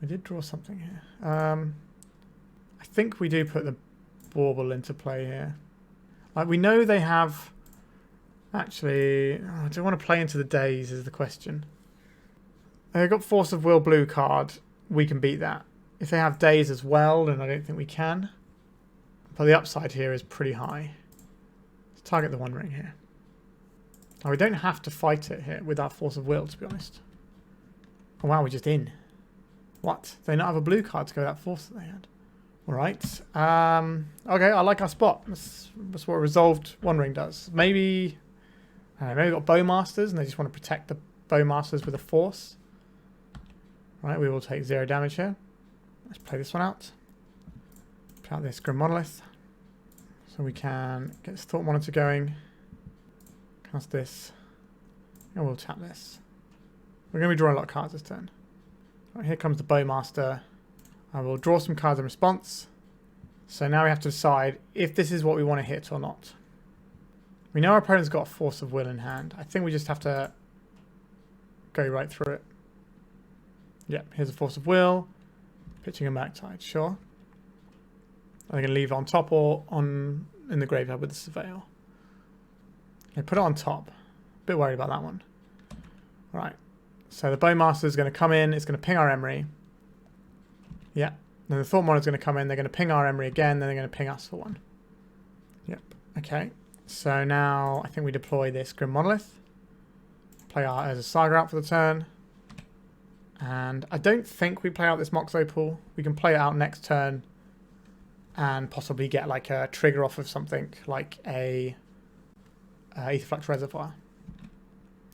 we did draw something here. I think we do put the Bauble into play here. Like, we know they have... Actually, I don't want to play into the days is the question. They've got Force of Will blue card. We can beat that. If they have days as well, then I don't think we can. But the upside here is pretty high. Let's target the One Ring here. Oh, we don't have to fight it here with our Force of Will, to be honest. Oh, wow, we're just in. What? They not have a blue card to go with that Force that they had. Alright. Okay, I like our spot. That's what a Resolved One Ring does. Maybe... maybe we've got Bowmasters and they just want to protect the Bowmasters with a Force. Right, we will take 0 damage here. Let's play this one out. Play out this Grim Monolith. So we can get this Thought Monitor going. Cast this. And we'll tap this. We're going to be drawing a lot of cards this turn. Right, here comes the Bowmaster. I will draw some cards in response. So now we have to decide if this is what we want to hit or not. We know our opponent's got a Force of Will in hand. I think we just have to go right through it. Yep, here's a Force of Will. Pitching a Murktide, sure. I'm going to leave it on top or in the graveyard with the Surveil. Okay, put it on top. A bit worried about that one. Alright, so the Bowmaster is going to come in. It's going to ping our Emry. Yeah, then the Thought Monitor is going to come in. They're going to ping our Emry again. Then they're going to ping us for one. Yep, okay. So now I think we deploy this Grim Monolith. Play our Urza Saga out for the turn. And I don't think we play out this Mox Opal. We can play it out next turn and possibly get like a trigger off of something like a Aetherflux Reservoir.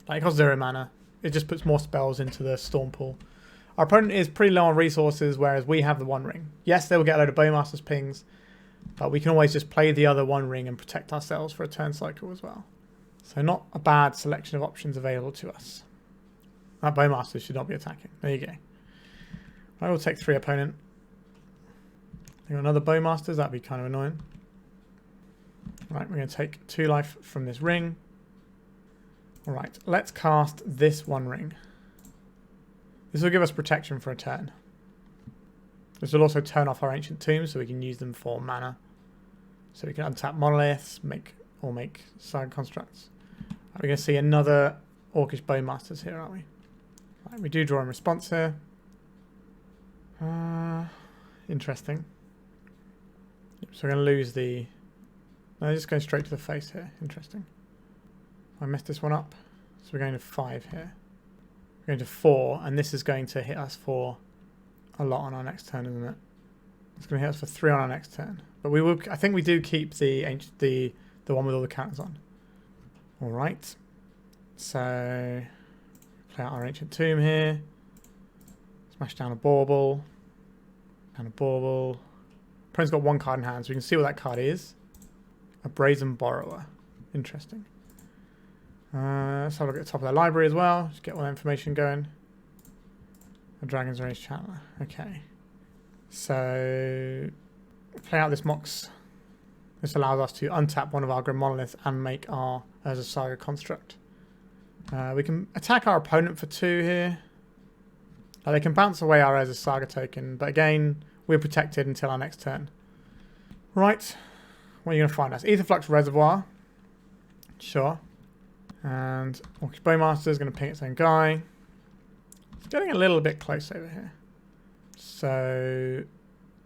Like, it costs 0 mana. It just puts more spells into the Storm Pool. Our opponent is pretty low on resources, whereas we have the One Ring. Yes, they will get a load of Bowmaster's pings, but we can always just play the other One Ring and protect ourselves for a turn cycle as well. So not a bad selection of options available to us. That Bowmaster should not be attacking. There you go. I will take 3 opponent. Another Bowmasters, that'd be kind of annoying. Right, we're going to take 2 life from this ring. Alright, let's cast this 1 ring. This will give us protection for a turn. This will also turn off our Ancient Tombs so we can use them for mana. So we can untap Monoliths, make Saga Constructs. Right, we're going to see another Orcish Bowmasters here, aren't we? Right, we do draw in response here. Interesting. So we're going to lose the... No, just going straight to the face here. Interesting. I messed this one up. So we're going to 5 here. We're going to 4, and this is going to hit us for a lot on our next turn, isn't it? It's going to hit us for 3 on our next turn. But we will. I think we do keep the one with all the counters on. All right. So play out our Ancient Tomb here. Smash down a Bauble. Down a Bauble. Opponent's got 1 card in hand, so we can see what that card is. A Brazen Borrower. Interesting. Let's have a look at the top of their library as well. Just get all the information going. A Dragon's Rage Channeler. Okay. So play out this Mox. This allows us to untap one of our Grim Monoliths and make our Urza Saga construct. We can attack our opponent for 2 here. They can bounce away our Urza Saga token, but again, we're protected until our next turn. Right. What are you going to find us? Aetherflux Reservoir. Sure. And Orcish Bowmaster is going to ping its own guy. It's getting a little bit close over here. So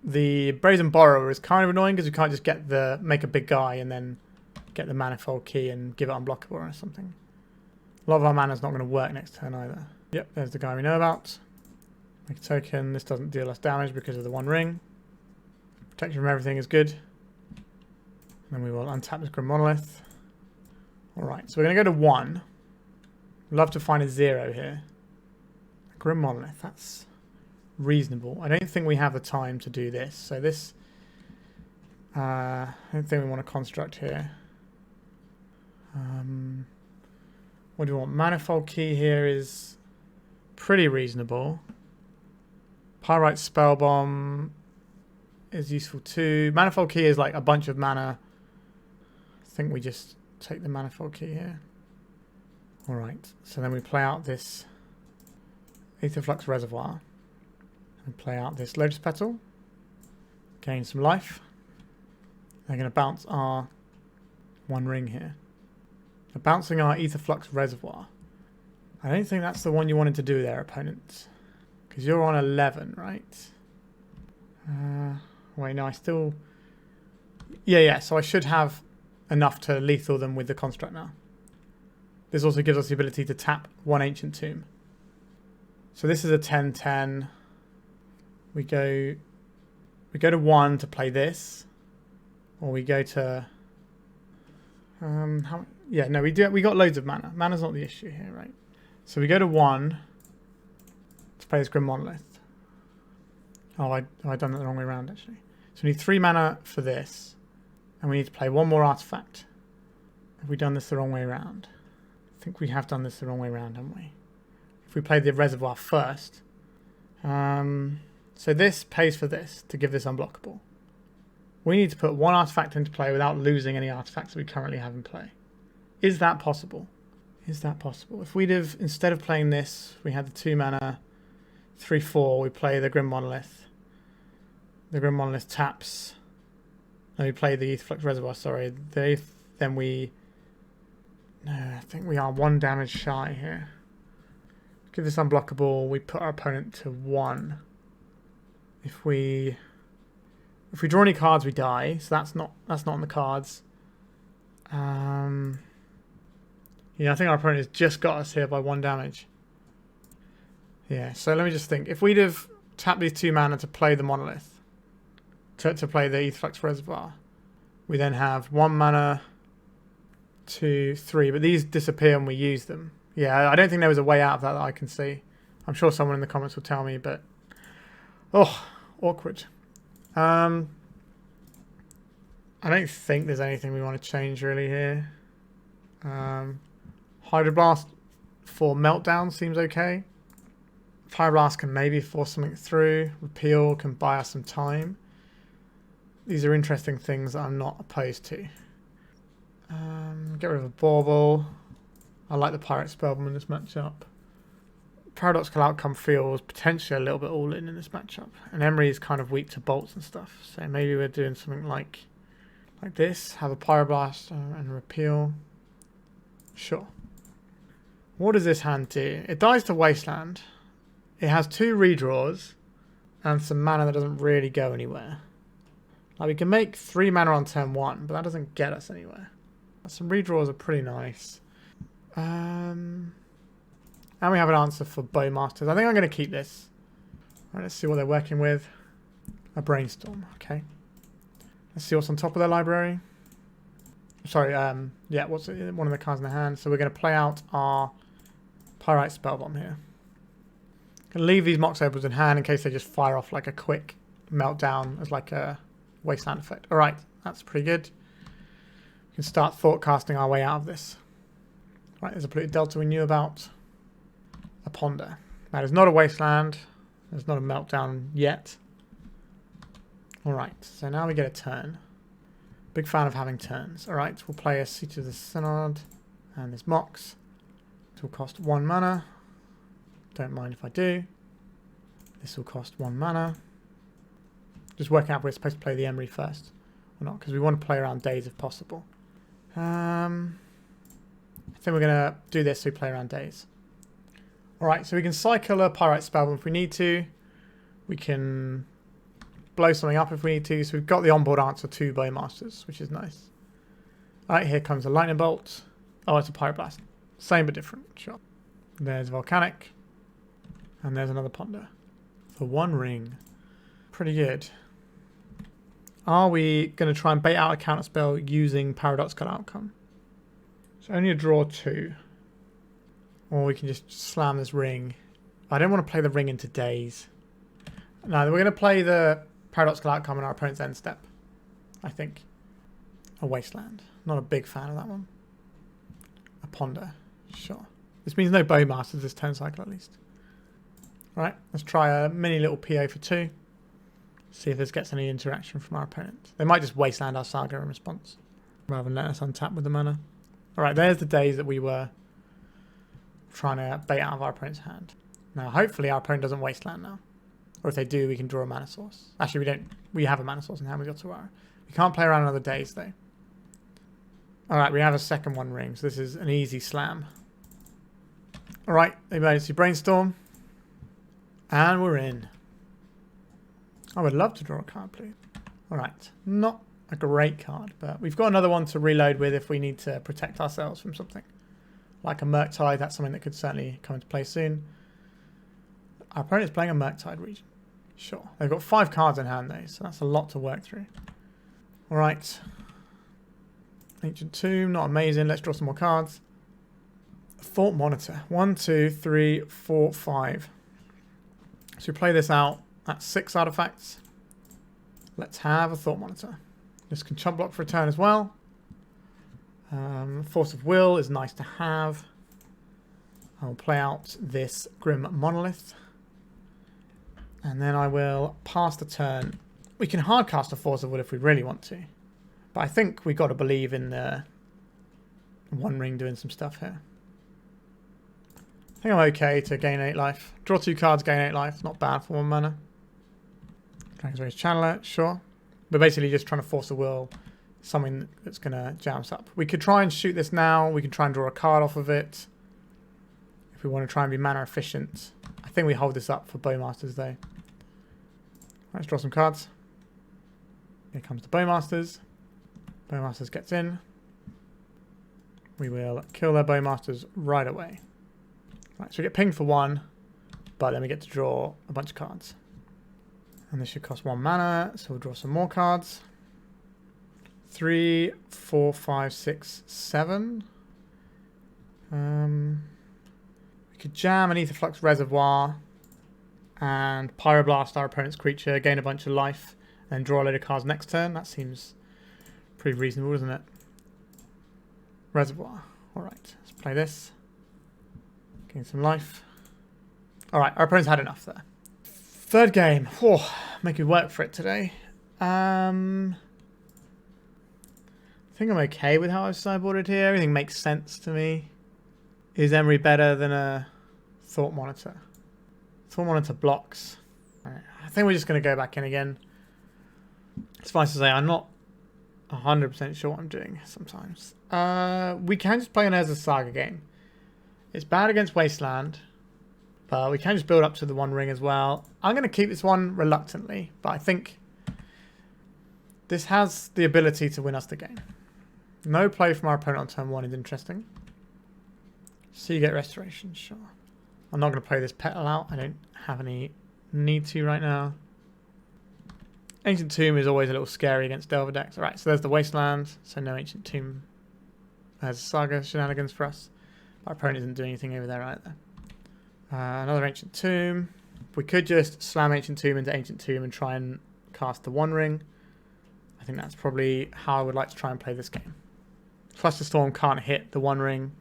the Brazen Borrower is kind of annoying because you can't just make a big guy and then get the Manifold Key and give it unblockable or something. A lot of our mana's not going to work next turn either. Yep, there's the guy we know about. Make a token. This doesn't deal us damage because of the 1 ring. Protection from everything is good. And then we will untap this Grim Monolith. Alright, so we're going to go to 1. Love to find a 0 here. Grim Monolith, that's reasonable. I don't think we have the time to do this. So this... I don't think we want to construct here. What do we want? Manifold Key here is pretty reasonable. Pyrite Spellbomb is useful too. Manifold Key is like a bunch of mana. I think we just take the Manifold Key here. Alright, so then we play out this Aetherflux Reservoir. And play out this Lotus Petal. Gain some life. They're going to bounce our 1 ring here. They're bouncing our Aetherflux Reservoir. I don't think that's the one you wanted to do there, opponents. Because you're on 11, right? Wait, no, I still... Yeah, so I should have enough to lethal them with the construct now. This also gives us the ability to tap 1 Ancient Tomb. So this is a 10-10. We go to 1 to play this. Or we go to... we got loads of mana. Mana's not the issue here, right? So we go to 1 to play this Grim Monolith. Oh, I done that the wrong way around, actually. So we need 3 mana for this. And we need to play 1 more artifact. Have we done this the wrong way around? I think we have done this the wrong way around, haven't we? If we play the Reservoir first. So this pays for this to give this unblockable. We need to put 1 artifact into play without losing any artifacts that we currently have in play. Is that possible? Is that possible? If we'd have, instead of playing this, we had the 2 mana, 3/4, we play the Grim Monolith. The Grim Monolith taps. No, we play the Aetherflux Reservoir, sorry. Then we... No, I think we are 1 damage shy here. Give this unblockable, we put our opponent to 1. If we draw any cards, we die, so that's not on the cards. Yeah, I think our opponent has just got us here by 1 damage. Yeah, so let me just think. If we'd have tapped these 2 mana to play the Monolith, to play the Aetherflux Reservoir, we then have 1 mana, 2, 3, but these disappear when we use them. Yeah, I don't think there was a way out of that I can see. I'm sure someone in the comments will tell me, but... Oh, awkward. I don't think there's anything we want to change really here. Hydroblast for Meltdown seems okay. Pyroblast can maybe force something through. Repeal can buy us some time. These are interesting things that I'm not opposed to. Get rid of a Bauble. I like the Pyrite Spellbomb in this matchup. Paradoxical Outcome feels potentially a little bit all-in this matchup. And Emry is kind of weak to bolts and stuff. So maybe we're doing something like this. Have a Pyroblast and repeal. Sure. What does this hand do? It dies to Wasteland. It has 2 redraws and some mana that doesn't really go anywhere. Like we can make 3 mana on turn 1, but that doesn't get us anywhere. Some redraws are pretty nice. And we have an answer for Bowmasters. I think I'm going to keep this. All right, let's see what they're working with. A Brainstorm, okay. Let's see what's on top of their library. Sorry, yeah, what's one of the cards in the hand. So we're going to play out our Pyrite Spellbomb here. Going to leave these Mox Opals in hand in case they just fire off like a quick Meltdown as like a Wasteland effect. All right, that's pretty good. We can start Thoughtcasting our way out of this. Right, there's a polluted delta we knew about. A Ponder. That is not a Wasteland. There's not a Meltdown yet. Alright, so now we get a turn. Big fan of having turns. Alright, we'll play a Seat of the Synod and this Mox. This will cost 1 mana. Don't mind if I do. This will cost 1 mana. Just working out if we're supposed to play the Emry first or not, because we want to play around days if possible. I think we're going to do this so we play around days. Alright, so we can cycle a Pyrite Spellbomb if we need to. We can blow something up if we need to. So we've got the onboard answer to Bowmasters, which is nice. Alright, here comes a Lightning Bolt. Oh, it's a Pyroblast. Same but different. Sure. There's Volcanic. And there's another Ponder. For 1 ring. Pretty good. Are we going to try and bait out a counterspell using Paradoxical Outcome? So only a draw 2. Or we can just slam this ring. I don't want to play the ring into days. No, we're going to play the Paradoxical Outcome in our opponent's end step. I think. A Wasteland. Not a big fan of that one. A Ponder. Sure. This means no Bowmasters this turn cycle at least. Right, let's try a mini little PA for 2. See if this gets any interaction from our opponent. They might just Wasteland our Saga in response, rather than let us untap with the mana. Alright, there's the days that we were trying to bait out of our opponent's hand. Now, hopefully our opponent doesn't Wasteland now. Or if they do, we can draw a mana source. Actually, we don't. We have a mana source in hand with Otawara. We can't play around another days, though. Alright, we have a second 1 ring, so this is an easy slam. Alright, emergency Brainstorm. And we're in. I would love to draw a card, please. Alright, not a great card, but we've got another one to reload with if we need to protect ourselves from something. Like a Murktide, that's something that could certainly come into play soon. Our opponent is playing a Murktide region. Sure. They've got 5 cards in hand, though, so that's a lot to work through. Alright. Ancient Tomb, not amazing. Let's draw some more cards. Thought Monitor. 1, 2, 3, 4, 5. So we play this out. That's 6 artifacts. Let's have a Thought Monitor. This can chump block for a turn as well. Force of Will is nice to have. I'll play out this Grim Monolith. And then I will pass the turn. We can hardcast a Force of Will if we really want to. But I think we've got to believe in the 1 ring doing some stuff here. I think I'm okay to gain 8 life. Draw 2 cards, gain 8 life. Not bad for 1 mana. Dragon's Rage Channeler, sure. We're basically just trying to Force of Will something that's going to jam us up. We could try and shoot this now. We can try and draw a card off of it. If we want to try and be mana efficient. I think we hold this up for Bowmasters though. Let's draw some cards. Here comes the Bowmasters. Bowmasters gets in. We will kill their Bowmasters right away. Right, so we get pinged for 1, but then we get to draw a bunch of cards. And this should cost 1 mana, so we'll draw some more cards. 3, 4, 5, 6, 7. We could jam an Aetherflux Reservoir and Pyroblast our opponent's creature, gain a bunch of life, and draw a load of cards next turn. That seems pretty reasonable, doesn't it? Reservoir. Alright, let's play this. Getting some life. Alright, our opponent's had enough there. Third game. Oh, make me work for it today. I think I'm okay with how I've sideboarded here. Everything makes sense to me. Is Emry better than a Thought Monitor? Thought Monitor blocks. Right, I think we're just going to go back in again. Suffice to say, I'm not 100% sure what I'm doing sometimes. We can just play an Urza Saga game. It's bad against Wasteland, but we can just build up to the One Ring as well. I'm going to keep this one reluctantly, but I think this has the ability to win us the game. No play from our opponent on turn 1 is interesting. So you get Restoration, sure. I'm not going to play this Petal out. I don't have any need to right now. Ancient Tomb is always a little scary against Delver decks. Alright, so there's the Wasteland. So no Ancient Tomb as Saga shenanigans for us. Our opponent isn't doing anything over there either. Another Ancient Tomb. We could just slam Ancient Tomb into Ancient Tomb and try and cast the One Ring. I think that's probably how I would like to try and play this game. Flusterstorm can't hit the One Ring,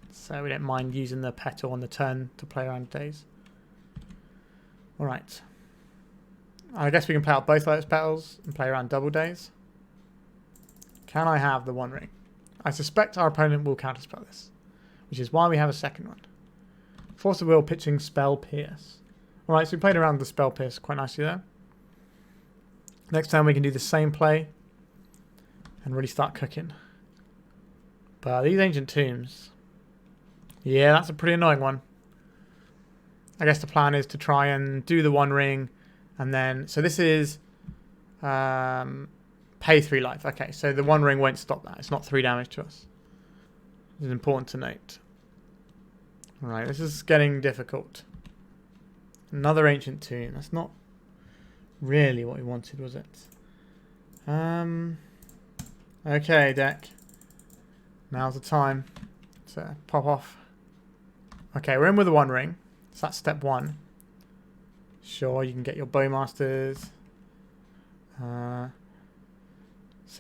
so we don't mind using the Petal on the turn to play around days. Alright. I guess we can play out both Lotus Petals and play around double days. Can I have the One Ring? I suspect our opponent will counterspell this, which is why we have a second one. Force of Will pitching Spell Pierce. Alright, so we played around the Spell Pierce quite nicely there. Next time we can do the same play and really start cooking. But these Ancient Tombs, yeah, that's a pretty annoying one. I guess the plan is to try and do the One Ring and then, so this is pay 3 life. Okay, so the One Ring won't stop that. It's not 3 damage to us. This is important to note. Alright, this is getting difficult. Another Ancient Tomb. That's not really what we wanted, was it? Okay, deck. Now's the time to pop off. Okay, we're in with the One Ring. So that's step 1. Sure, you can get your Bowmasters. So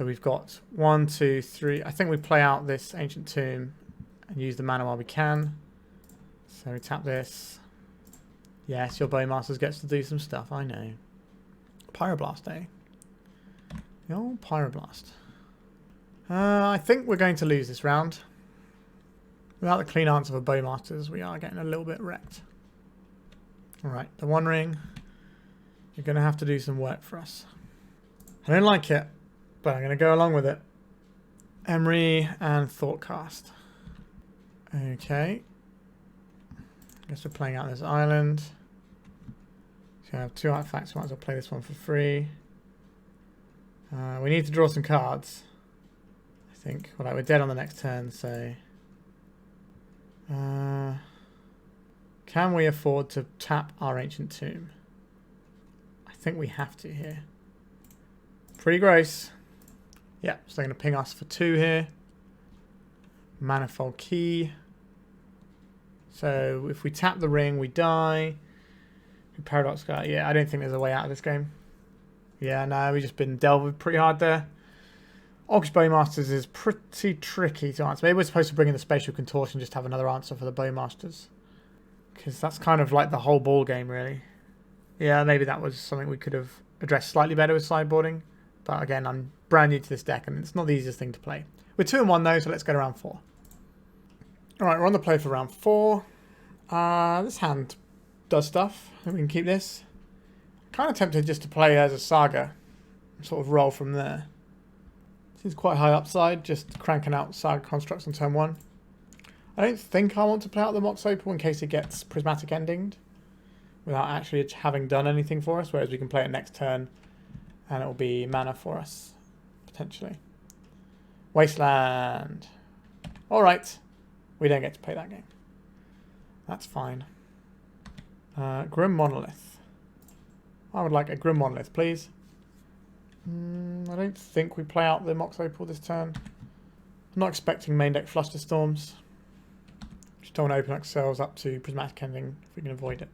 we've got 1, 2, 3. I think we play out this Ancient Tomb and use the mana while we can. So we tap this. Yes, your Bowmasters gets to do some stuff, I know. Pyroblast, eh? The old Pyroblast. I think we're going to lose this round. Without the clean answer for Bowmasters, we are getting a little bit wrecked. Alright, the One Ring. You're going to have to do some work for us. I don't like it, but I'm going to go along with it. Emry and Thoughtcast. Okay. Guess we're playing out this island. So I have 2 artifacts, might as well play this one for free. We need to draw some cards, I think. Well, we're dead on the next turn, so... can we afford to tap our Ancient Tomb? I think we have to here. Pretty gross. Yeah, so they're going to ping us for 2 here. Manifold Key. So if we tap the ring, we die. Paradoxical, yeah, I don't think there's a way out of this game. Yeah, no, we've just been dealt with pretty hard there. Orcish Bowmasters is pretty tricky to answer. Maybe we're supposed to bring in the Spatial Contortion, just have another answer for the Bowmasters. Because that's kind of like the whole ball game, really. Yeah, maybe that was something we could have addressed slightly better with sideboarding. But again, I'm brand new to this deck, and it's not the easiest thing to play. We're 2-1 though, so let's go to round 4. Alright, we're on the play for round 4. This hand does stuff. I think we can keep this. Kind of tempted just to play as a Saga. Sort of roll from there. Seems quite high upside, just cranking out Saga constructs on turn 1. I don't think I want to play out the Mox Opal in case it gets Prismatic Endinged without actually having done anything for us, whereas we can play it next turn and it will be mana for us, potentially. Wasteland. Alright. We don't get to play that game. That's fine. Grim Monolith. I would like a Grim Monolith, please. I don't think we play out the Mox Opal this turn. I'm not expecting main deck Flusterstorms. Just don't want to open ourselves up to Prismatic Ending if we can avoid it.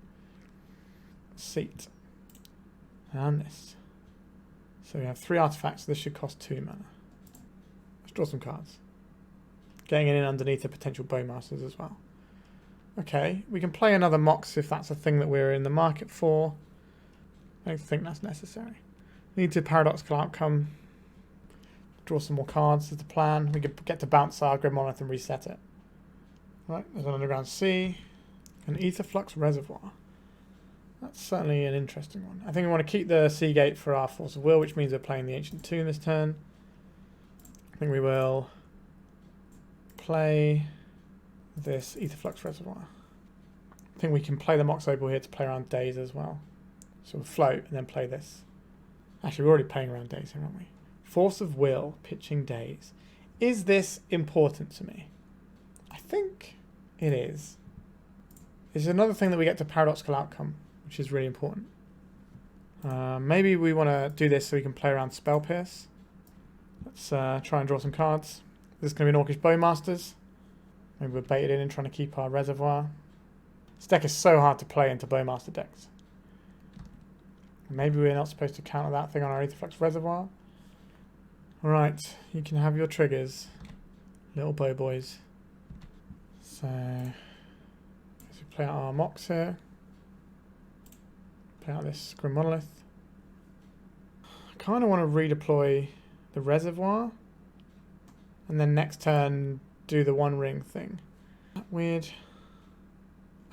Seat. And this. So we have 3 artifacts. This should cost 2 mana. Let's draw some cards. Getting in underneath the potential Bowmasters as well. Okay, we can play another Mox if that's a thing that we're in the market for. I don't think that's necessary. Need to Paradoxical Outcome. Draw some more cards is the plan. We could get to bounce our Grim Monolith and reset it. Right, there's an Underground Sea. An Aetherflux Reservoir. That's certainly an interesting one. I think we want to keep the Seagate for our Force of Will, which means we're playing the Ancient Tomb this turn. I think we will play this Aetherflux Reservoir. I think we can play the Mox Opal here to play around days as well. So we'll float and then play this. Actually, we're already playing around days here, aren't we? Force of Will, pitching days. Is this important to me? I think it is. This is another thing that we get to Paradoxical Outcome, which is really important. Maybe we want to do this so we can play around Spell Pierce. Let's try and draw some cards. This is going to be an Orcish Bowmasters. Maybe we're baited in and trying to keep our reservoir. This deck is so hard to play into Bowmaster decks. Maybe we're not supposed to counter that thing on our Aetherflux Reservoir. Alright, you can have your triggers, little bow boys. So, let's play out our Mox here. Play out this Grim Monolith. I kind of want to redeploy the Reservoir. And then next turn, do the One Ring thing. Weird.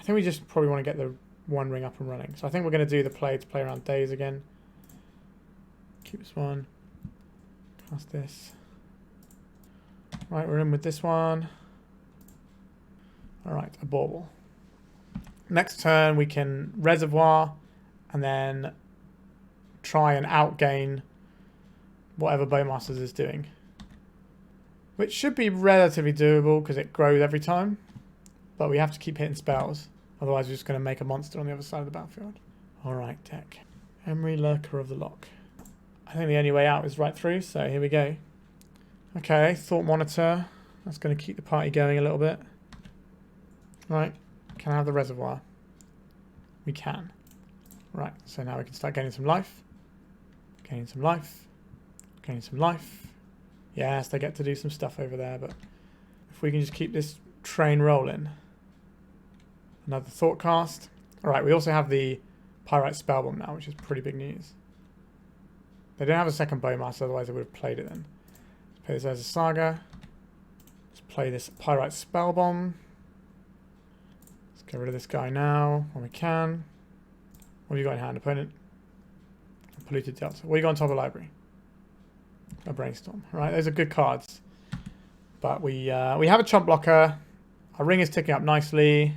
I think we just probably want to get the One Ring up and running. So I think we're going to do the play to play around days again. Keep this one. Cast this. Right, we're in with this one. Alright, a Bauble. Next turn we can Reservoir and then try and outgain whatever Bowmasters is doing. Which should be relatively doable because it grows every time. But we have to keep hitting spells. Otherwise we're just going to make a monster on the other side of the battlefield. Alright, deck. Emry, Lurker of the Loch. I think the only way out is right through, so here we go. Okay, Thought Monitor. That's going to keep the party going a little bit. Right, can I have the Reservoir? We can. Right, so now we can start gaining some life. Gaining some life. Gaining some life. Yes, they get to do some stuff over there, but if we can just keep this train rolling. Another Thoughtcast. Alright, we also have the Pyrite Spellbomb now, which is pretty big news. They don't have a second Bowmaster, otherwise they would have played it then. Let's play this as a Saga. Let's play this Pyrite Spellbomb. Let's get rid of this guy now, when we can. What have you got in hand, opponent? A Polluted Delta. What do you got on top of library? A Brainstorm. Right, those are good cards. But we have a chump blocker. Our ring is ticking up nicely.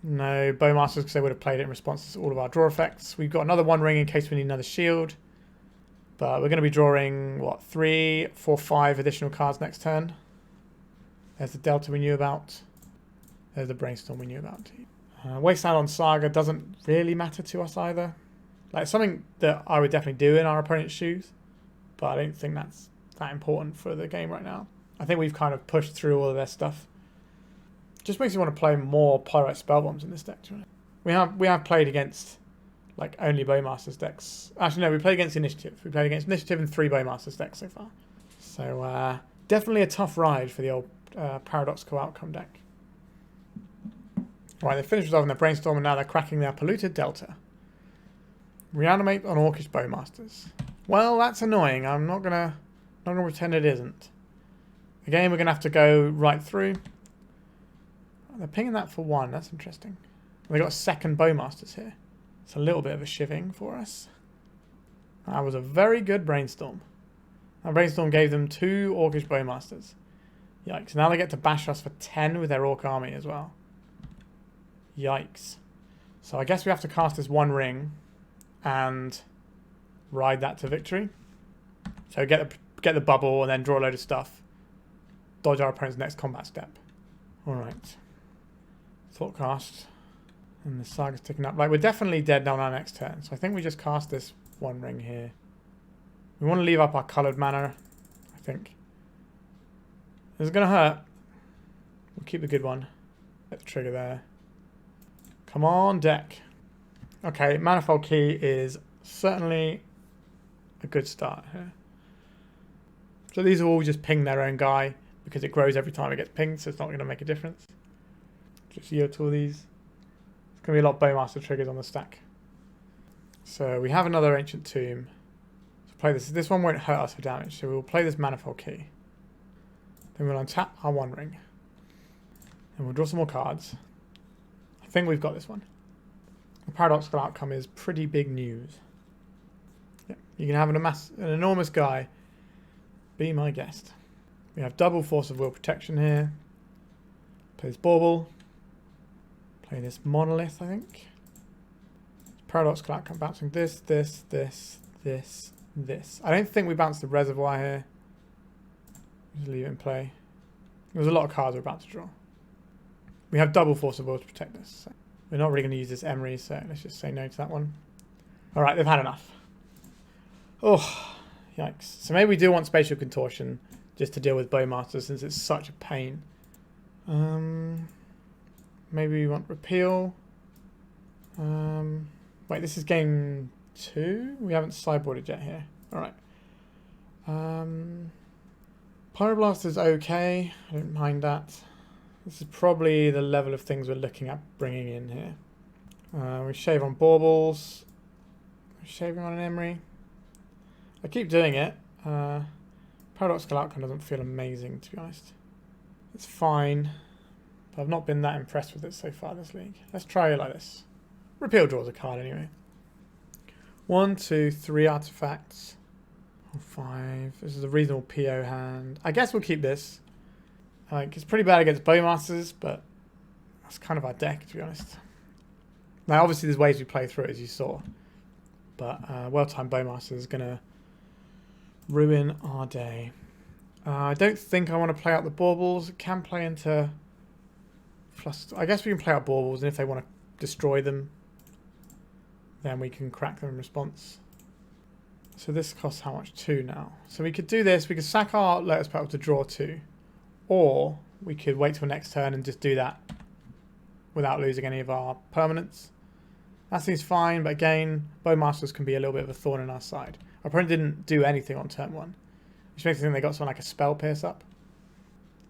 No Bowmasters because they would have played it in response to all of our draw effects. We've got another One Ring in case we need another shield. But we're going to be drawing, what, 3, 4, 5 additional cards next turn. There's the Delta we knew about. There's the Brainstorm we knew about. Waste out on Saga doesn't really matter to us either. Like, it's something that I would definitely do in our opponent's shoes. But I don't think that's that important for the game right now. I think we've kind of pushed through all of their stuff. Just makes me want to play more Pyrite Spellbombs in this deck. We have played against like only Bowmasters decks. Actually, no, we played against Initiative. We played against Initiative and 3 Bowmasters decks so far. So definitely a tough ride for the old Paradoxical Outcome deck. Right, they finished resolving their Brainstorm and now they're cracking their Polluted Delta. Reanimate on Orcish Bowmasters. Well, that's annoying. I'm not gonna pretend it isn't. Again, we're gonna have to go right through. They're pinging that for 1. That's interesting. They got a second Bowmasters here. It's a little bit of a shiving for us. That was a very good Brainstorm. That Brainstorm gave them 2 Orcish Bowmasters. Yikes. Now they get to bash us for 10 with their Orc army as well. Yikes. So I guess we have to cast this One Ring and ride that to victory. So get the bubble and then draw a load of stuff. Dodge our opponent's next combat step. Alright. Thoughtcast. And the Saga's ticking up. Like, we're definitely dead on our next turn. So I think we just cast this One Ring here. We want to leave up our coloured mana, I think. This is going to hurt. We'll keep the good one. Get the trigger there. Come on, deck. Okay, Manifold Key is certainly a good start here. So these are all just ping their own guy because it grows every time it gets pinged, so it's not going to make a difference. Just yield to all these. It's going to be a lot of Bowmaster triggers on the stack. So we have another Ancient Tomb. So play this. This one won't hurt us for damage, so we'll play this Manifold Key. Then we'll untap our One Ring. And we'll draw some more cards. I think we've got this one. The Paradoxical Outcome is pretty big news. Yeah, you can have an enormous guy. Be my guest. We have double Force of Will protection here. Play this Bauble. Play this Monolith, I think. Paradoxical Outcome bouncing this. I don't think we bounce the Reservoir here. Just leave it in play. There's a lot of cards we're about to draw. We have double Force of Will to protect this. So we're not really going to use this Emry, so let's just say no to that one. Alright, they've had enough. Oh, yikes. So maybe we do want Spatial Contortion just to deal with Bowmaster since it's such a pain. Maybe we want Repeal. Wait, this is game 2? We haven't sideboarded yet here. Alright. Pyroblast is okay. I don't mind that. This is probably the level of things we're looking at bringing in here. We shave on Baubles. We're shaving on an Emry. I keep doing it. Paradoxical Outcome doesn't feel amazing, to be honest. It's fine, but I've not been that impressed with it so far this league. Let's try it like this. Repeal draws a card anyway. 1, 2, 3 artifacts. 5. This is a reasonable PO hand. I guess we'll keep this. It's pretty bad against Bowmasters, but that's kind of our deck, to be honest. Now, obviously, there's ways we play through it, as you saw. But well-timed Bowmaster is going to ruin our day. I don't think I want to play out the Baubles. It can play into... I guess we can play out Baubles, and if they want to destroy them, then we can crack them in response. So this costs how much? 2 now. So we could do this. We could sack our Lotus Petal to draw 2. Or we could wait till next turn and just do that without losing any of our permanents. That seems fine, but again, Bowmasters can be a little bit of a thorn in our side. Our opponent didn't do anything on turn 1, which makes me think they got something like a Spell Pierce up.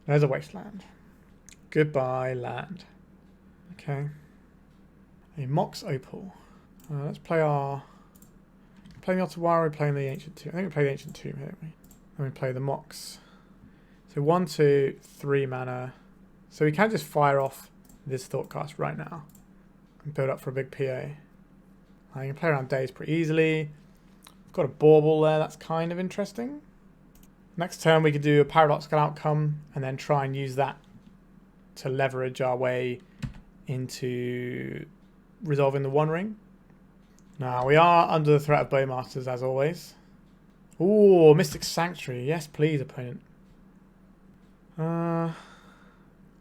There's a Wasteland. Goodbye, land. Okay. A Mox Opal. Let's play our... Playing the Otawara, we're playing the Ancient Tomb. I think we play the Ancient Tomb here, don't we? And we play the Mox. So 1, 2, 3 mana. So we can just fire off this Thoughtcast right now and build up for a big PA. I can play around days pretty easily. We've got a Bauble there, that's kind of interesting. Next turn we could do a Paradoxical Outcome and then try and use that to leverage our way into resolving the One Ring. Now we are under the threat of Bowmasters as always. Ooh, Mystic Sanctuary. Yes, please, opponent. I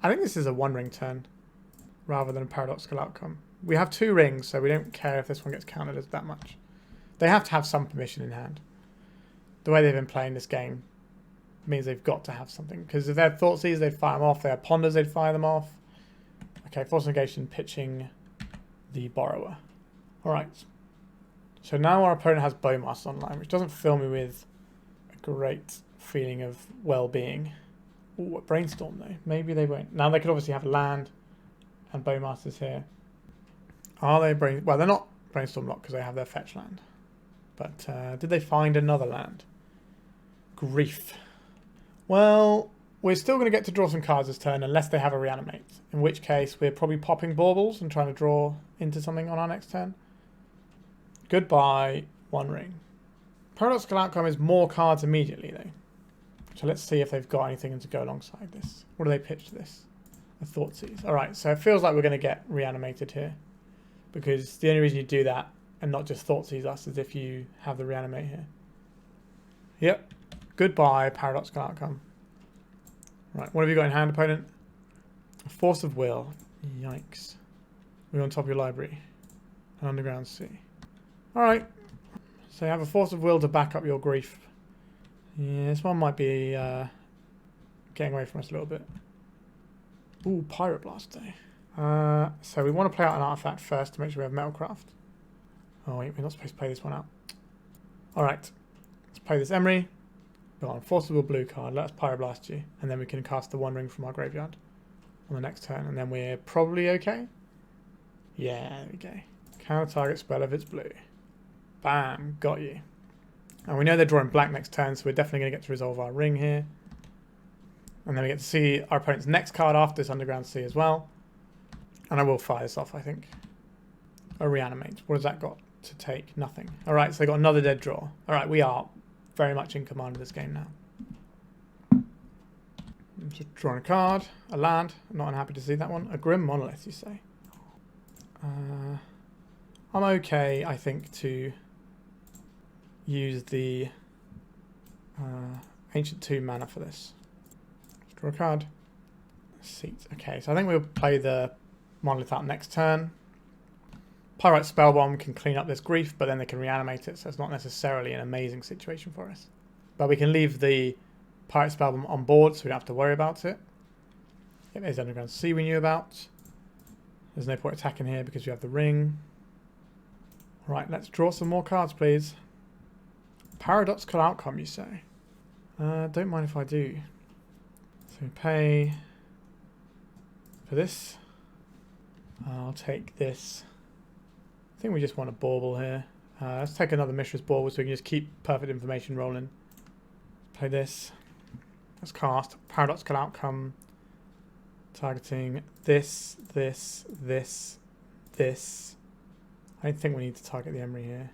think this is a One Ring turn rather than a Paradoxical Outcome. We have 2 rings, so we don't care if this one gets counted as that much. They have to have some permission in hand. The way they've been playing this game means they've got to have something. Because if they had Thoughtseize, they'd fire them off. If they had Ponders, they'd fire them off. Okay, Force of Negation pitching the Borrower. Alright. So now our opponent has Bowmaster online, which doesn't fill me with a great feeling of well-being. Ooh, a Brainstorm though. Maybe they won't. Now they could obviously have land and Bowmasters here. Are they Well, they're not Brainstorm Lock because they have their fetch land. But did they find another land? Grief. Well, we're still going to get to draw some cards this turn unless they have a Reanimate. In which case, we're probably popping Baubles and trying to draw into something on our next turn. Goodbye, One Ring. Paradoxical Outcome is more cards immediately though. So let's see if they've got anything to go alongside this. What do they pitch to this? A Thoughtseize. Alright, so it feels like we're going to get Reanimated here. Because the only reason you do that and not just Thoughtseize us is if you have the Reanimate here. Yep. Goodbye, Paradoxical Outcome. Right, what have you got in hand, opponent? A Force of Will. Yikes. We're on top of your library. An Underground Sea. Alright. So you have a Force of Will to back up your grief. Yeah, this one might be getting away from us a little bit. Ooh, Pyroblast Day. So we want to play out an artifact first to make sure we have Metalcraft. Oh wait, we're not supposed to play this one out. Alright. Let's play this Emry. Go on, Force of Will blue card. Let us Pyroblast you. And then we can cast the One Ring from our graveyard. on the next turn, and then we're probably okay. Yeah, there we go. Counter target spell if it's blue. Bam, got you. And we know they're drawing black next turn, so we're definitely going to get to resolve our ring here. And then we get to see our opponent's next card after this Underground Sea as well. And I will fire this off, I think. A reanimate. What has that got to take? Nothing. Alright, so they got another dead draw. Alright, we are very much in command of this game now. I'm just drawing a card. A land. I'm not unhappy to see that one. A Grim Monolith, you say. I'm okay, I think, to use the Ancient 2 mana for this. Let's draw a card. Seat. Okay, so I think we'll play the Monolith out next turn. Pyrite Spellbomb can clean up this grief, but then they can reanimate it, so it's not necessarily an amazing situation for us. But we can leave the Pyrite Spellbomb on board, so we don't have to worry about it. Yeah, there's Underground Sea we knew about. There's no point attacking here because we have the ring. Right, let's draw some more cards, please. Paradoxical Outcome, you say? Don't mind if I do. So we pay for this. I'll take this. I think we just want a Bauble here. Let's take another Mishra's Bauble so we can just keep perfect information rolling. Play this. Let's cast Paradoxical Outcome. Targeting this, this, this, this. I don't think we need to target the Emry here.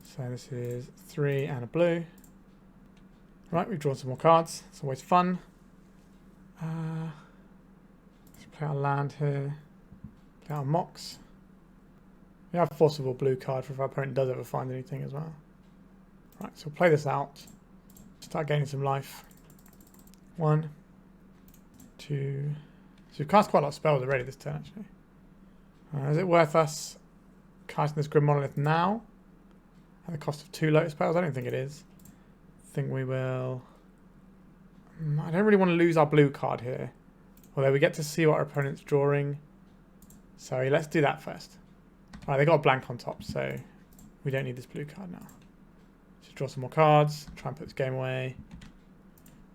So this is 3 and a blue. Right, we've drawn some more cards. It's always fun. Let's play our land here. Play our Mox. We have Force of Blue card for if our opponent does ever find anything as well. Right, so we'll play this out. Start gaining some life. 1, 2. So we've cast quite a lot of spells already this turn, actually. Is it worth us casting this Grim Monolith now? At the cost of 2 Lotus Petals? I don't think it is. I think we will... I don't really want to lose our blue card here. Although we get to see what our opponent's drawing. So let's do that first. Alright, they got a blank on top, so we don't need this blue card now. Just draw some more cards. Try and put this game away.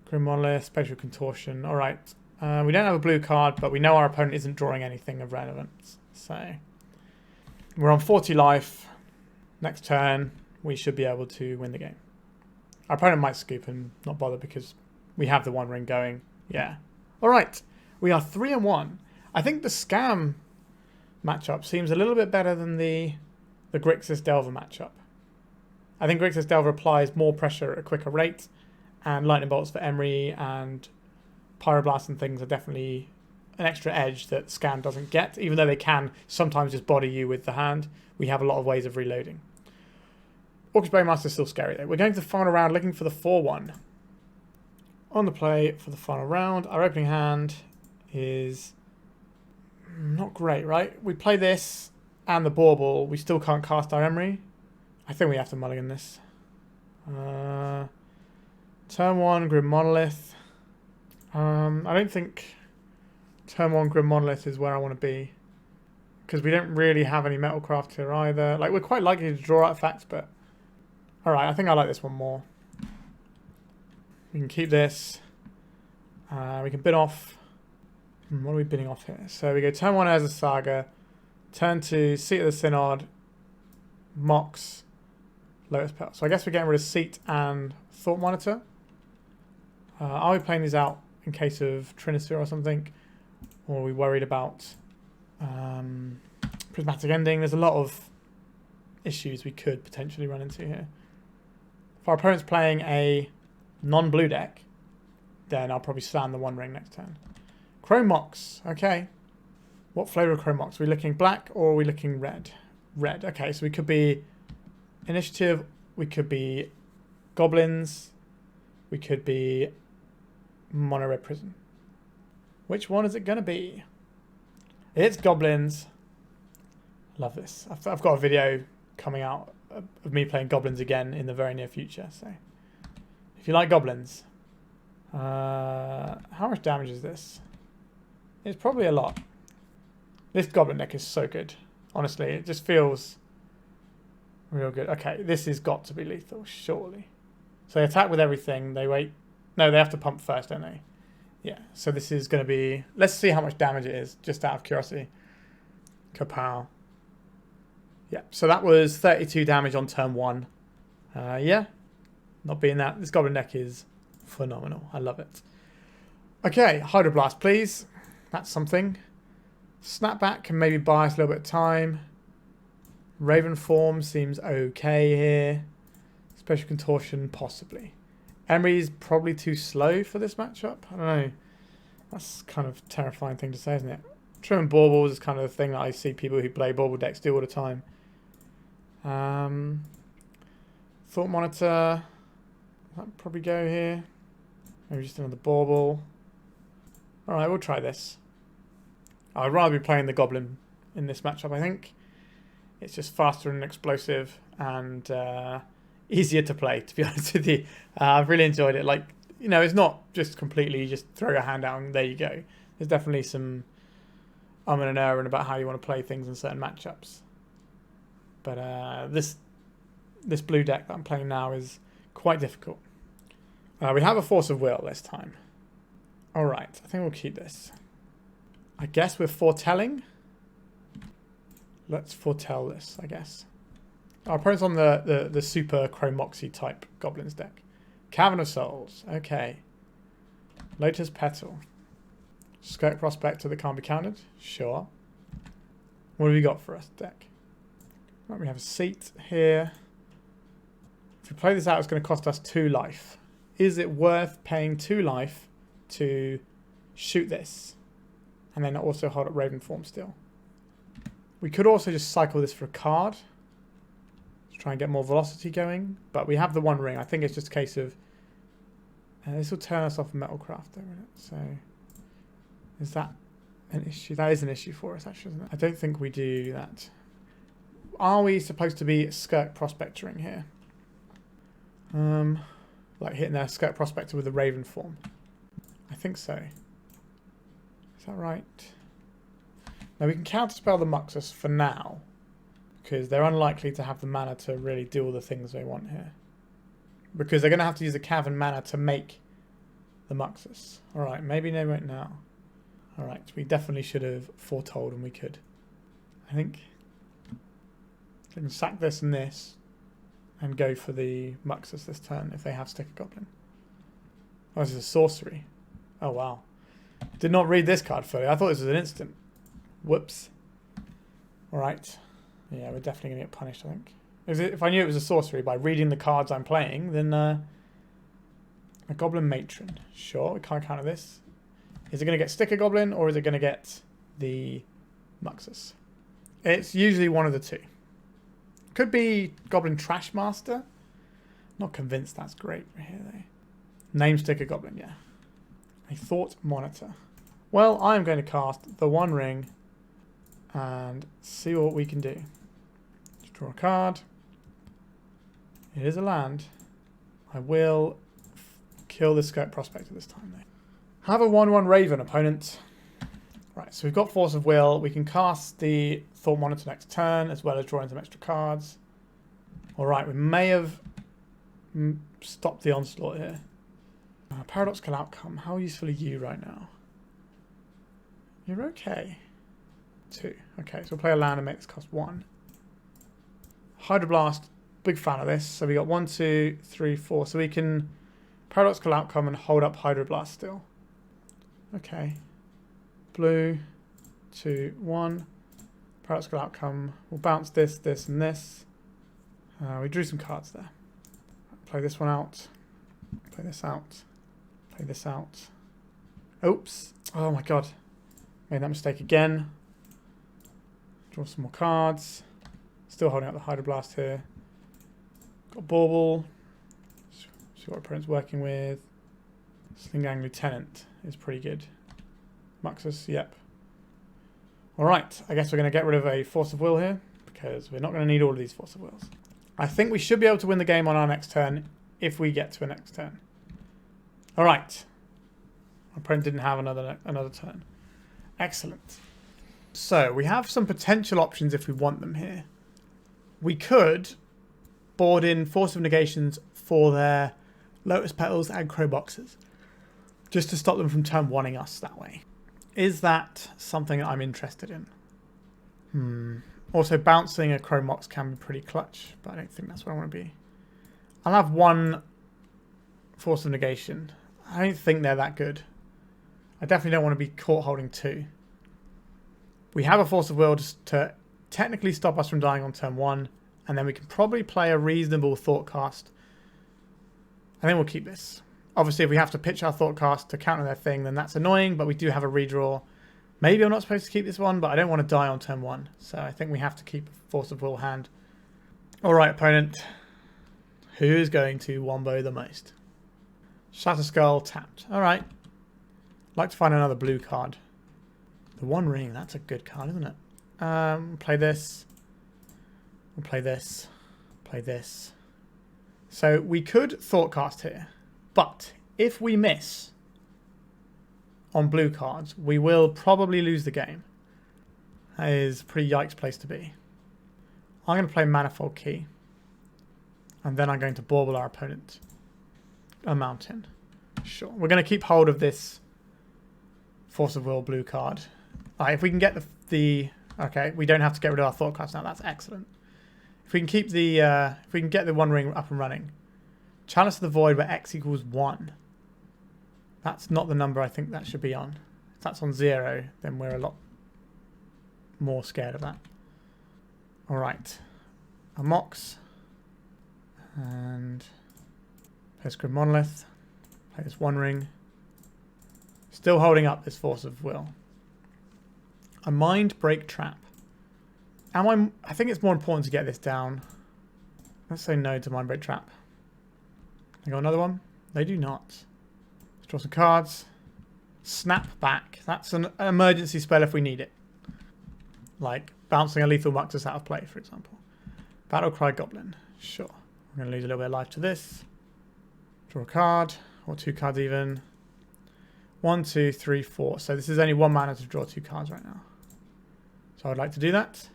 Grim Monolith, Spatial Contortion. Alright. We don't have a blue card, but we know our opponent isn't drawing anything of relevance. So we're on 40 life. Next turn, we should be able to win the game. Our opponent might scoop and not bother because we have the one ring going. Yeah. Alright. We are 3-1. I think the Scam matchup seems a little bit better than the Grixis Delver matchup. I think Grixis Delver applies more pressure at a quicker rate, and Lightning Bolts for Emry and Pyroblast and things are definitely an extra edge that Scam doesn't get, even though they can sometimes just body you with the hand. We have a lot of ways of reloading. Orcus Bowmaster is still scary though. We're going to the final round looking for the 4-1. On the play for the final round, our opening hand is not great, right? We play this and the Bauble. We still can't cast our Emry. I think we have to mulligan this. Turn 1, Grim Monolith. I don't think turn 1 Grim Monolith is where I want to be. Because we don't really have any Metalcraft here either. Like, we're quite likely to draw artifacts, but... Alright, I think I like this one more. We can keep this. We can bid off... What are we bidding off here? So we go turn 1 as a Saga. Turn 2, Seat of the Synod. Mox. Lotus Petal. So I guess we're getting rid of Seat and Thought Monitor. Are we playing these out in case of Trinisphere or something? Or are we worried about Prismatic Ending? There's a lot of issues we could potentially run into here. If our opponent's playing a non-blue deck, then I'll probably slam the one ring next turn. Chrome Mox. Okay. What flavor of Chrome Mox? Are we looking black or are we looking red? Red. Okay, so we could be Initiative. We could be Goblins. We could be Mono Red Prison. Which one is it going to be? It's Goblins. Love this. I've got a video coming out of me playing Goblins again in the very near future. So if you like Goblins, how much damage is this? It's probably a lot. This Goblin deck is so good. Honestly, it just feels real good. Okay, this has got to be lethal, surely. So they attack with everything. They wait. No, they have to pump first, don't they? Yeah, so this is going to be... Let's see how much damage it is, just out of curiosity. Kapow. Yeah, so that was 32 damage on turn 1. Yeah, not being that. This Goblin deck is phenomenal. I love it. Okay, Hydroblast, please. That's something. Snapback can maybe buy us a little bit of time. Ravenform seems okay here. Special Contortion, possibly. Emry is probably too slow for this matchup. I don't know. That's kind of a terrifying thing to say, isn't it? Trimming Baubles is kind of the thing that I see people who play Bauble decks do all the time. Thought Monitor. That'd probably go here. Maybe just another Bauble. Alright, we'll try this. I'd rather be playing the Goblin in this matchup, I think. It's just faster and explosive and easier to play, to be honest with you. I've really enjoyed it. Like, you know, it's not just completely just throw your hand out and there you go. There's definitely some and an error about how you want to play things in certain matchups. But this blue deck that I'm playing now is quite difficult. We have a Force of Will this time. Alright, I think we'll keep this. I guess we're foretelling. Let's foretell this, I guess. Our opponent's on the super Chromoxy type Goblins deck. Cavern of Souls. Okay. Lotus Petal. Skirk Prospector that can't be countered. Sure. What have we got for us, deck? Right, we have a seat here. If we play this out, it's going to cost us 2 life. Is it worth paying 2 life to shoot this? And then also hold up Ravenform still. We could also just cycle this for a card. Let's try and get more velocity going. But we have the 1 ring. I think it's just a case of... this will turn us off Metalcraft, though, won't it? So... is that an issue? That is an issue for us, actually, isn't it? I don't think we do that. Are we supposed to be Skirk Prospectoring here? Like hitting their Skirk Prospector with a Ravenform. I think so. Is that right? Now we can counterspell the Muxus for now, because they're unlikely to have the mana to really do all the things they want here. Because they're going to have to use the Cavern mana to make the Muxus. Alright, maybe they won't now. Alright, we definitely should have foretold and we could. I think we can sack this and this and go for the Muxus this turn if they have Sticker Goblin. Oh, this is a sorcery. Oh, wow. Did not read this card fully. I thought this was an instant. Whoops. Alright. Yeah, we're definitely going to get punished, I think. If I knew it was a sorcery by reading the cards I'm playing, then a Goblin Matron. Sure, we can't counter this. Is it going to get Sticker Goblin or is it going to get the Muxus? It's usually one of the two. Could be Goblin Trash Master. Not convinced that's great here though. Name Sticker Goblin, yeah. A Thought Monitor. Well, I'm going to cast the 1 ring and see what we can do. Let's draw a card. It is a land. I will kill the Skirk Prospector this time though. Have a 1/1 Raven, opponent. Right, so we've got Force of Will. We can cast the Thought Monitor next turn, as well as drawing some extra cards. Alright, we may have stopped the onslaught here. Paradoxical Outcome. How useful are you right now? You're okay. 2. Okay, so we'll play a land and make this cost 1. Hydroblast. Big fan of this. So we got 1, 2, 3, 4. So we can Paradoxical Outcome and hold up Hydroblast still. Okay. Blue, 2, 1. Paradoxical Outcome. We'll bounce this, this, and this. We drew some cards there. Play this one out. Play this out. Play this out. Oops. Oh my god. Made that mistake again. Draw some more cards. Still holding up the Hydroblast here. Got Bauble. See what opponent's working with. Slingang Lieutenant is pretty good. Muxus, yep. Alright, I guess we're going to get rid of a Force of Will here, because we're not going to need all of these Force of Wills. I think we should be able to win the game on our next turn, if we get to a next turn. Alright. Our opponent didn't have another turn. Excellent. So, we have some potential options if we want them here. We could board in Force of Negations for their Lotus Petals and Crow Boxes. just to stop them from turn one-ing us that way. Is that something that I'm interested in? Also, bouncing a Chrome Mox can be pretty clutch, but I don't think that's what I want to be. I'll have one Force of Negation. I don't think they're that good. I definitely don't want to be caught holding two. We have a Force of Will just to technically stop us from dying on turn one, and then we can probably play a reasonable Thoughtcast. And then we'll keep this. Obviously, if we have to pitch our Thoughtcast to counter their thing, then that's annoying, but we do have a redraw. Maybe I'm not supposed to keep this one, but I don't want to die on turn one. So I think we have to keep a Force of Will hand. Alright, opponent. Who is going to wombo the most? Shatter Skull tapped. Alright. Like to find another blue card. The One Ring, that's a good card, isn't it? Play this. We'll play this. Play this. So we could Thoughtcast here. But if we miss on blue cards, we will probably lose the game. That is a pretty yikes place to be. I'm going to play Manifold Key. And then I'm going to Bauble our opponent. A mountain. Sure. We're going to keep hold of this Force of Will blue card. Right, if we can get the okay, we don't have to get rid of our Thoughtcast now. That's excellent. If we can keep the if we can get the One Ring up and running. Chalice of the Void where X equals 1. That's not the number I think that should be on. If that's on 0, then we're a lot more scared of that. Alright. A Mox. And play this Grim Monolith. Play this One Ring. Still holding up this Force of Will. A Mind Break Trap. I think it's more important to get this down. Let's say no to Mind Break Trap. They got another one? They do not. Let's draw some cards. Snap Back. That's an emergency spell if we need it. Like bouncing a Lethal Muxus out of play, for example. Battlecry Goblin. Sure. I'm going to lose a little bit of life to this. Draw a card. Or 2 cards even. 1, 2, 3, 4. So this is only 1 mana to draw 2 cards right now. So I'd like to do that.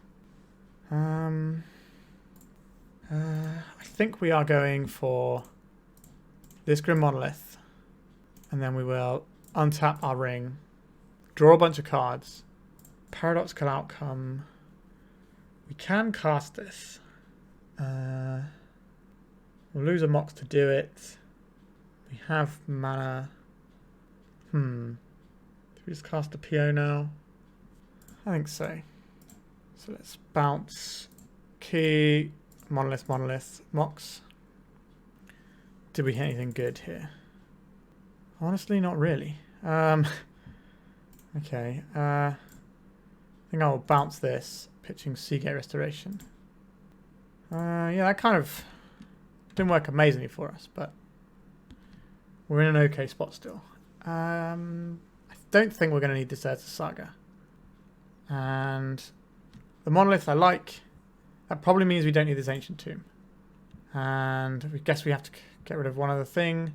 I think we are going for this Grim Monolith, and then we will untap our ring, draw a bunch of cards, Paradoxical Outcome. We can cast this. We'll lose a Mox to do it. We have mana. Do we just cast a PO now? I think so. So let's bounce Key, Monolith, Mox. Did we hit anything good here? Honestly, not really. Okay. I think I'll bounce this, pitching Seagate Restoration. Yeah, that kind of didn't work amazingly for us, but we're in an okay spot still. I don't think we're going to need this Urza Saga. And the Monolith I like. That probably means we don't need this Ancient Tomb. And I guess we have to get rid of one other thing.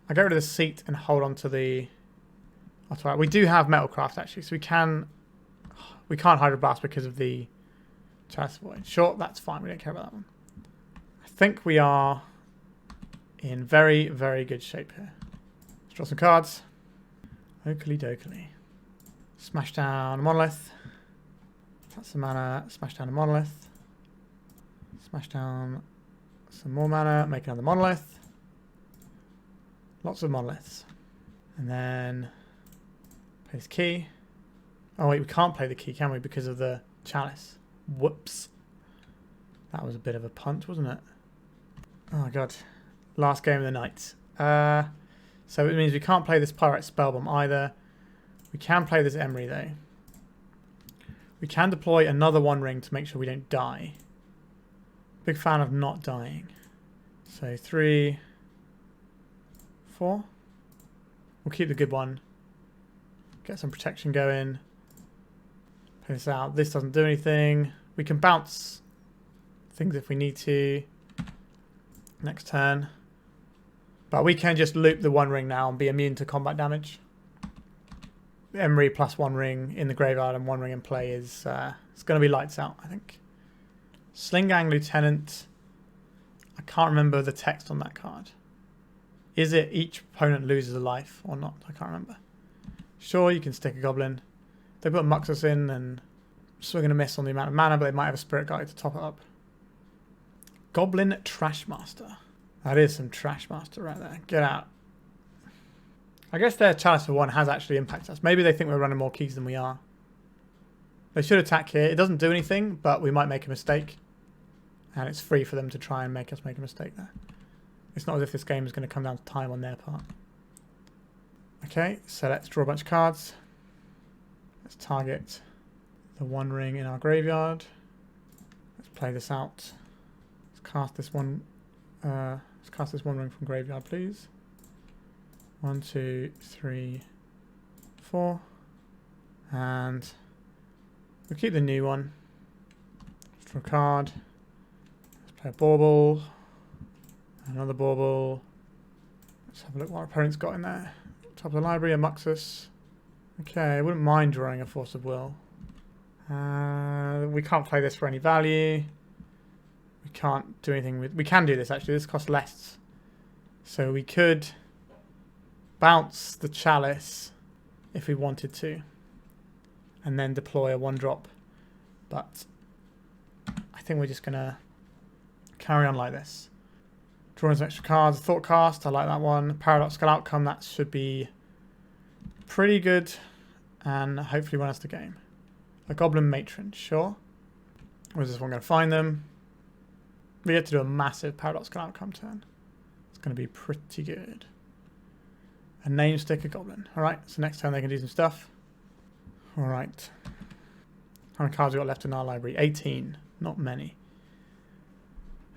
I get rid of the seat and hold on to the Otawara. We do have Metalcraft actually, so we can't Hydroblast because of the Chalice Void. Sure, that's fine. We don't care about that one. I think we are in very, very good shape here. Let's draw some cards. Oakley dokley. Smash down a Monolith. That's some mana. Smash down a Monolith. Smash down some more mana. Make another Monolith. Lots of Monoliths. And then play this Key. Oh wait, we can't play the Key, can we? Because of the Chalice. Whoops. That was a bit of a punt, wasn't it? Oh god. Last game of the night. So it means we can't play this Pyrite Spellbomb either. We can play this Emry though. We can deploy another One Ring to make sure we don't die. Big fan of not dying. So 3, 4. We'll keep the good one. Get some protection going. Play this out. This doesn't do anything. We can bounce things if we need to. Next turn. But we can just loop the One Ring now and be immune to combat damage. Emry plus One Ring in the graveyard and One Ring in play is it's going to be lights out, I think. Sling Gang Lieutenant. I can't remember the text on that card. Is it each opponent loses a life or not? I can't remember. Sure, you can stick a goblin. They put Muxus in and swing and a miss on the amount of mana, but they might have a Spirit Guide to top it up. Goblin Trashmaster. That is some Trashmaster right there. Get out. I guess their Chalice for 1 has actually impacted us. Maybe they think we're running more keys than we are. They should attack here. It doesn't do anything, but we might make a mistake. And it's free for them to try and make us make a mistake there. It's not as if this game is going to come down to time on their part. Okay, so let's draw a bunch of cards. Let's target the 1 ring in our graveyard. Let's play this out. Let's cast this one. Let's cast this 1 ring from graveyard, please. 1, 2, 3, 4. And we'll keep the new one. Let's draw a card. Let's play a Bauble. Another Bauble. Let's have a look what our opponent's got in there. Top of the library, a Muxus. Okay, I wouldn't mind drawing a Force of Will. We can't play this for any value. We can't do anything with... We can do this, actually. This costs less. So we could bounce the Chalice if we wanted to. And then deploy a 1-drop. But I think we're just going to carry on like this. Drawing some extra cards. Thoughtcast, I like that one. Paradoxical Outcome, that should be pretty good. And hopefully win us the game. A Goblin Matron, sure. Where's this one going to find them? We get to do a massive Paradoxical Outcome turn. It's going to be pretty good. A Name Sticker Goblin. Alright, so next turn they can do some stuff. Alright. How many cards we got left in our library? 18. Not many.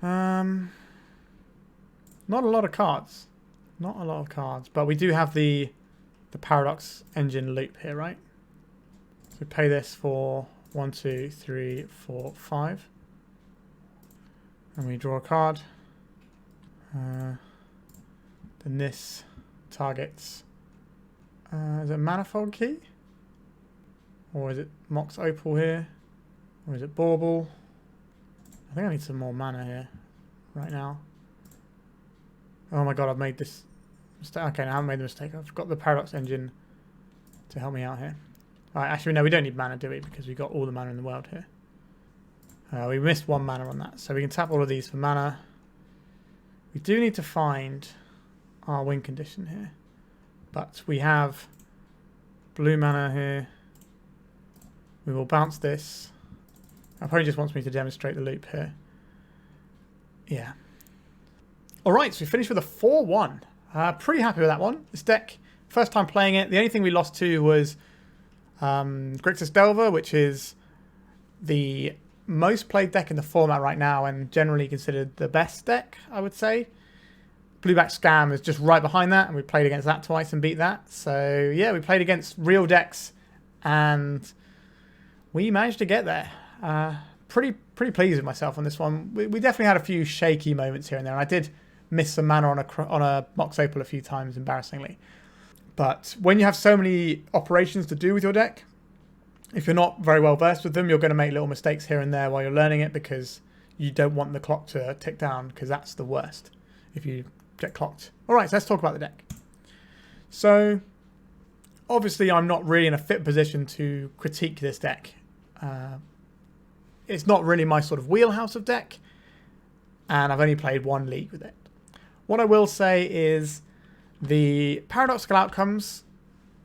Not a lot of cards. Not a lot of cards. But we do have the Paradox Engine loop here, right? So we pay this for 1, 2, 3, 4, 5. And we draw a card. Then this targets... is it Manifold Key? Or is it Mox Opal here? Or is it Bauble? I think I need some more mana here right now. Oh my god, I've made this mistake. Okay, no, I haven't made the mistake. I've got the Paradox Engine to help me out here. Alright, actually, no, we don't need mana, do we? Because we've got all the mana in the world here. We missed 1 mana on that. So we can tap all of these for mana. We do need to find our win condition here. But we have blue mana here. We will bounce this. Our opponent just wants me to demonstrate the loop here. Yeah. Alright, so we finished with a 4-1. Pretty happy with that one. This deck, first time playing it. The only thing we lost to was Grixis Delver, which is the most played deck in the format right now and generally considered the best deck, I would say. Blueback Scam is just right behind that, and we played against that twice and beat that. So yeah, we played against real decks and we managed to get there. Pretty pleased with myself on this one. We definitely had a few shaky moments here and there, and I did miss some mana on a Mox Opal a few times, embarrassingly. But when you have so many operations to do with your deck, if you're not very well versed with them, you're going to make little mistakes here and there while you're learning it because you don't want the clock to tick down, because that's the worst if you get clocked. Alright, so let's talk about the deck. So, obviously I'm not really in a fit position to critique this deck. It's not really my sort of wheelhouse of deck, and I've only played 1 league with it. What I will say is the Paradoxical Outcomes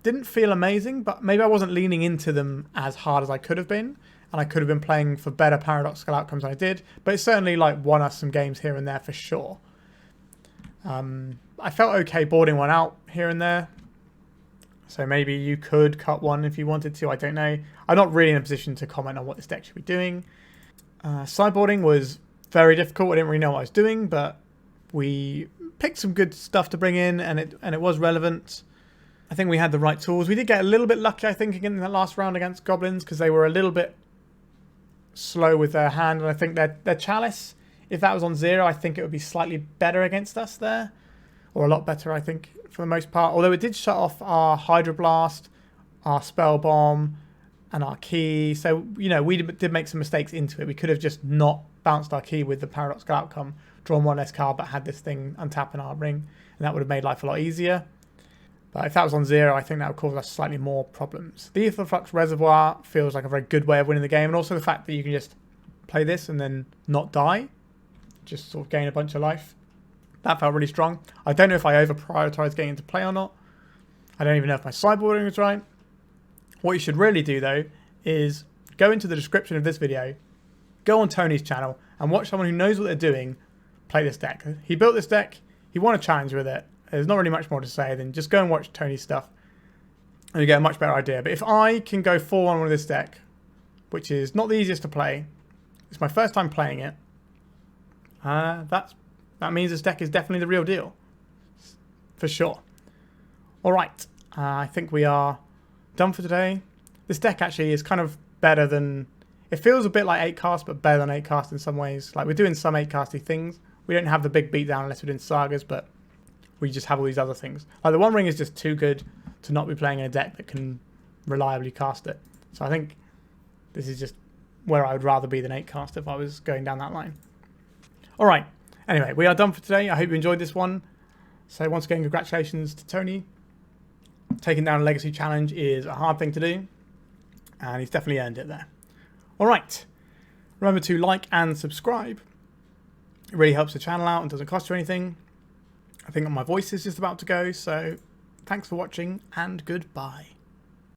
didn't feel amazing, but maybe I wasn't leaning into them as hard as I could have been, and I could have been playing for better Paradoxical Outcomes than I did, but it certainly won us some games here and there for sure. I felt okay boarding one out here and there, so maybe you could cut one if you wanted to, I don't know. I'm not really in a position to comment on what this deck should be doing. Sideboarding was very difficult. I didn't really know what I was doing, but we picked some good stuff to bring in, and it was relevant. I think we had the right tools. We did get a little bit lucky, I think, in the last round against Goblins, because they were a little bit slow with their hand, and I think their Chalice, if that was on 0, I think it would be slightly better against us there. Or a lot better, I think, for the most part. Although it did shut off our Hydroblast, our Spellbomb, and our Key. So, you know, we did make some mistakes into it. We could have just not bounced our key with the Paradoxical Outcome, drawn one less card but had this thing untap in our ring, and that would have made life a lot easier. But if that was on 0, I think that would cause us slightly more problems. The Aetherflux Reservoir feels like a very good way of winning the game, and also the fact that you can just play this and then not die, just sort of gain a bunch of life. That felt really strong. I don't know if I over-prioritized getting into play or not. I don't even know if my sideboarding was right. What you should really do, though, is go into the description of this video, go on Tony's channel, and watch someone who knows what they're doing play this deck. He built this deck, he won a challenge with it. There's not really much more to say than just go and watch Tony's stuff, and you get a much better idea. But if I can go 4-1 with this deck, which is not the easiest to play, it's my first time playing it, that means this deck is definitely the real deal. For sure. Alright, I think we are done for today. This deck actually is kind of better than... It feels a bit like 8-cast, but better than 8-cast in some ways. Like, we're doing some 8-casty things. We don't have the big beatdown unless we're doing Sagas, but we just have all these other things. Like, the One Ring is just too good to not be playing in a deck that can reliably cast it. So I think this is just where I would rather be than 8-cast if I was going down that line. Alright, anyway, we are done for today. I hope you enjoyed this one. So once again, congratulations to Tony. Taking down a Legacy Challenge is a hard thing to do, and he's definitely earned it there. Alright, remember to like and subscribe. It really helps the channel out and doesn't cost you anything. I think my voice is just about to go, so thanks for watching and goodbye.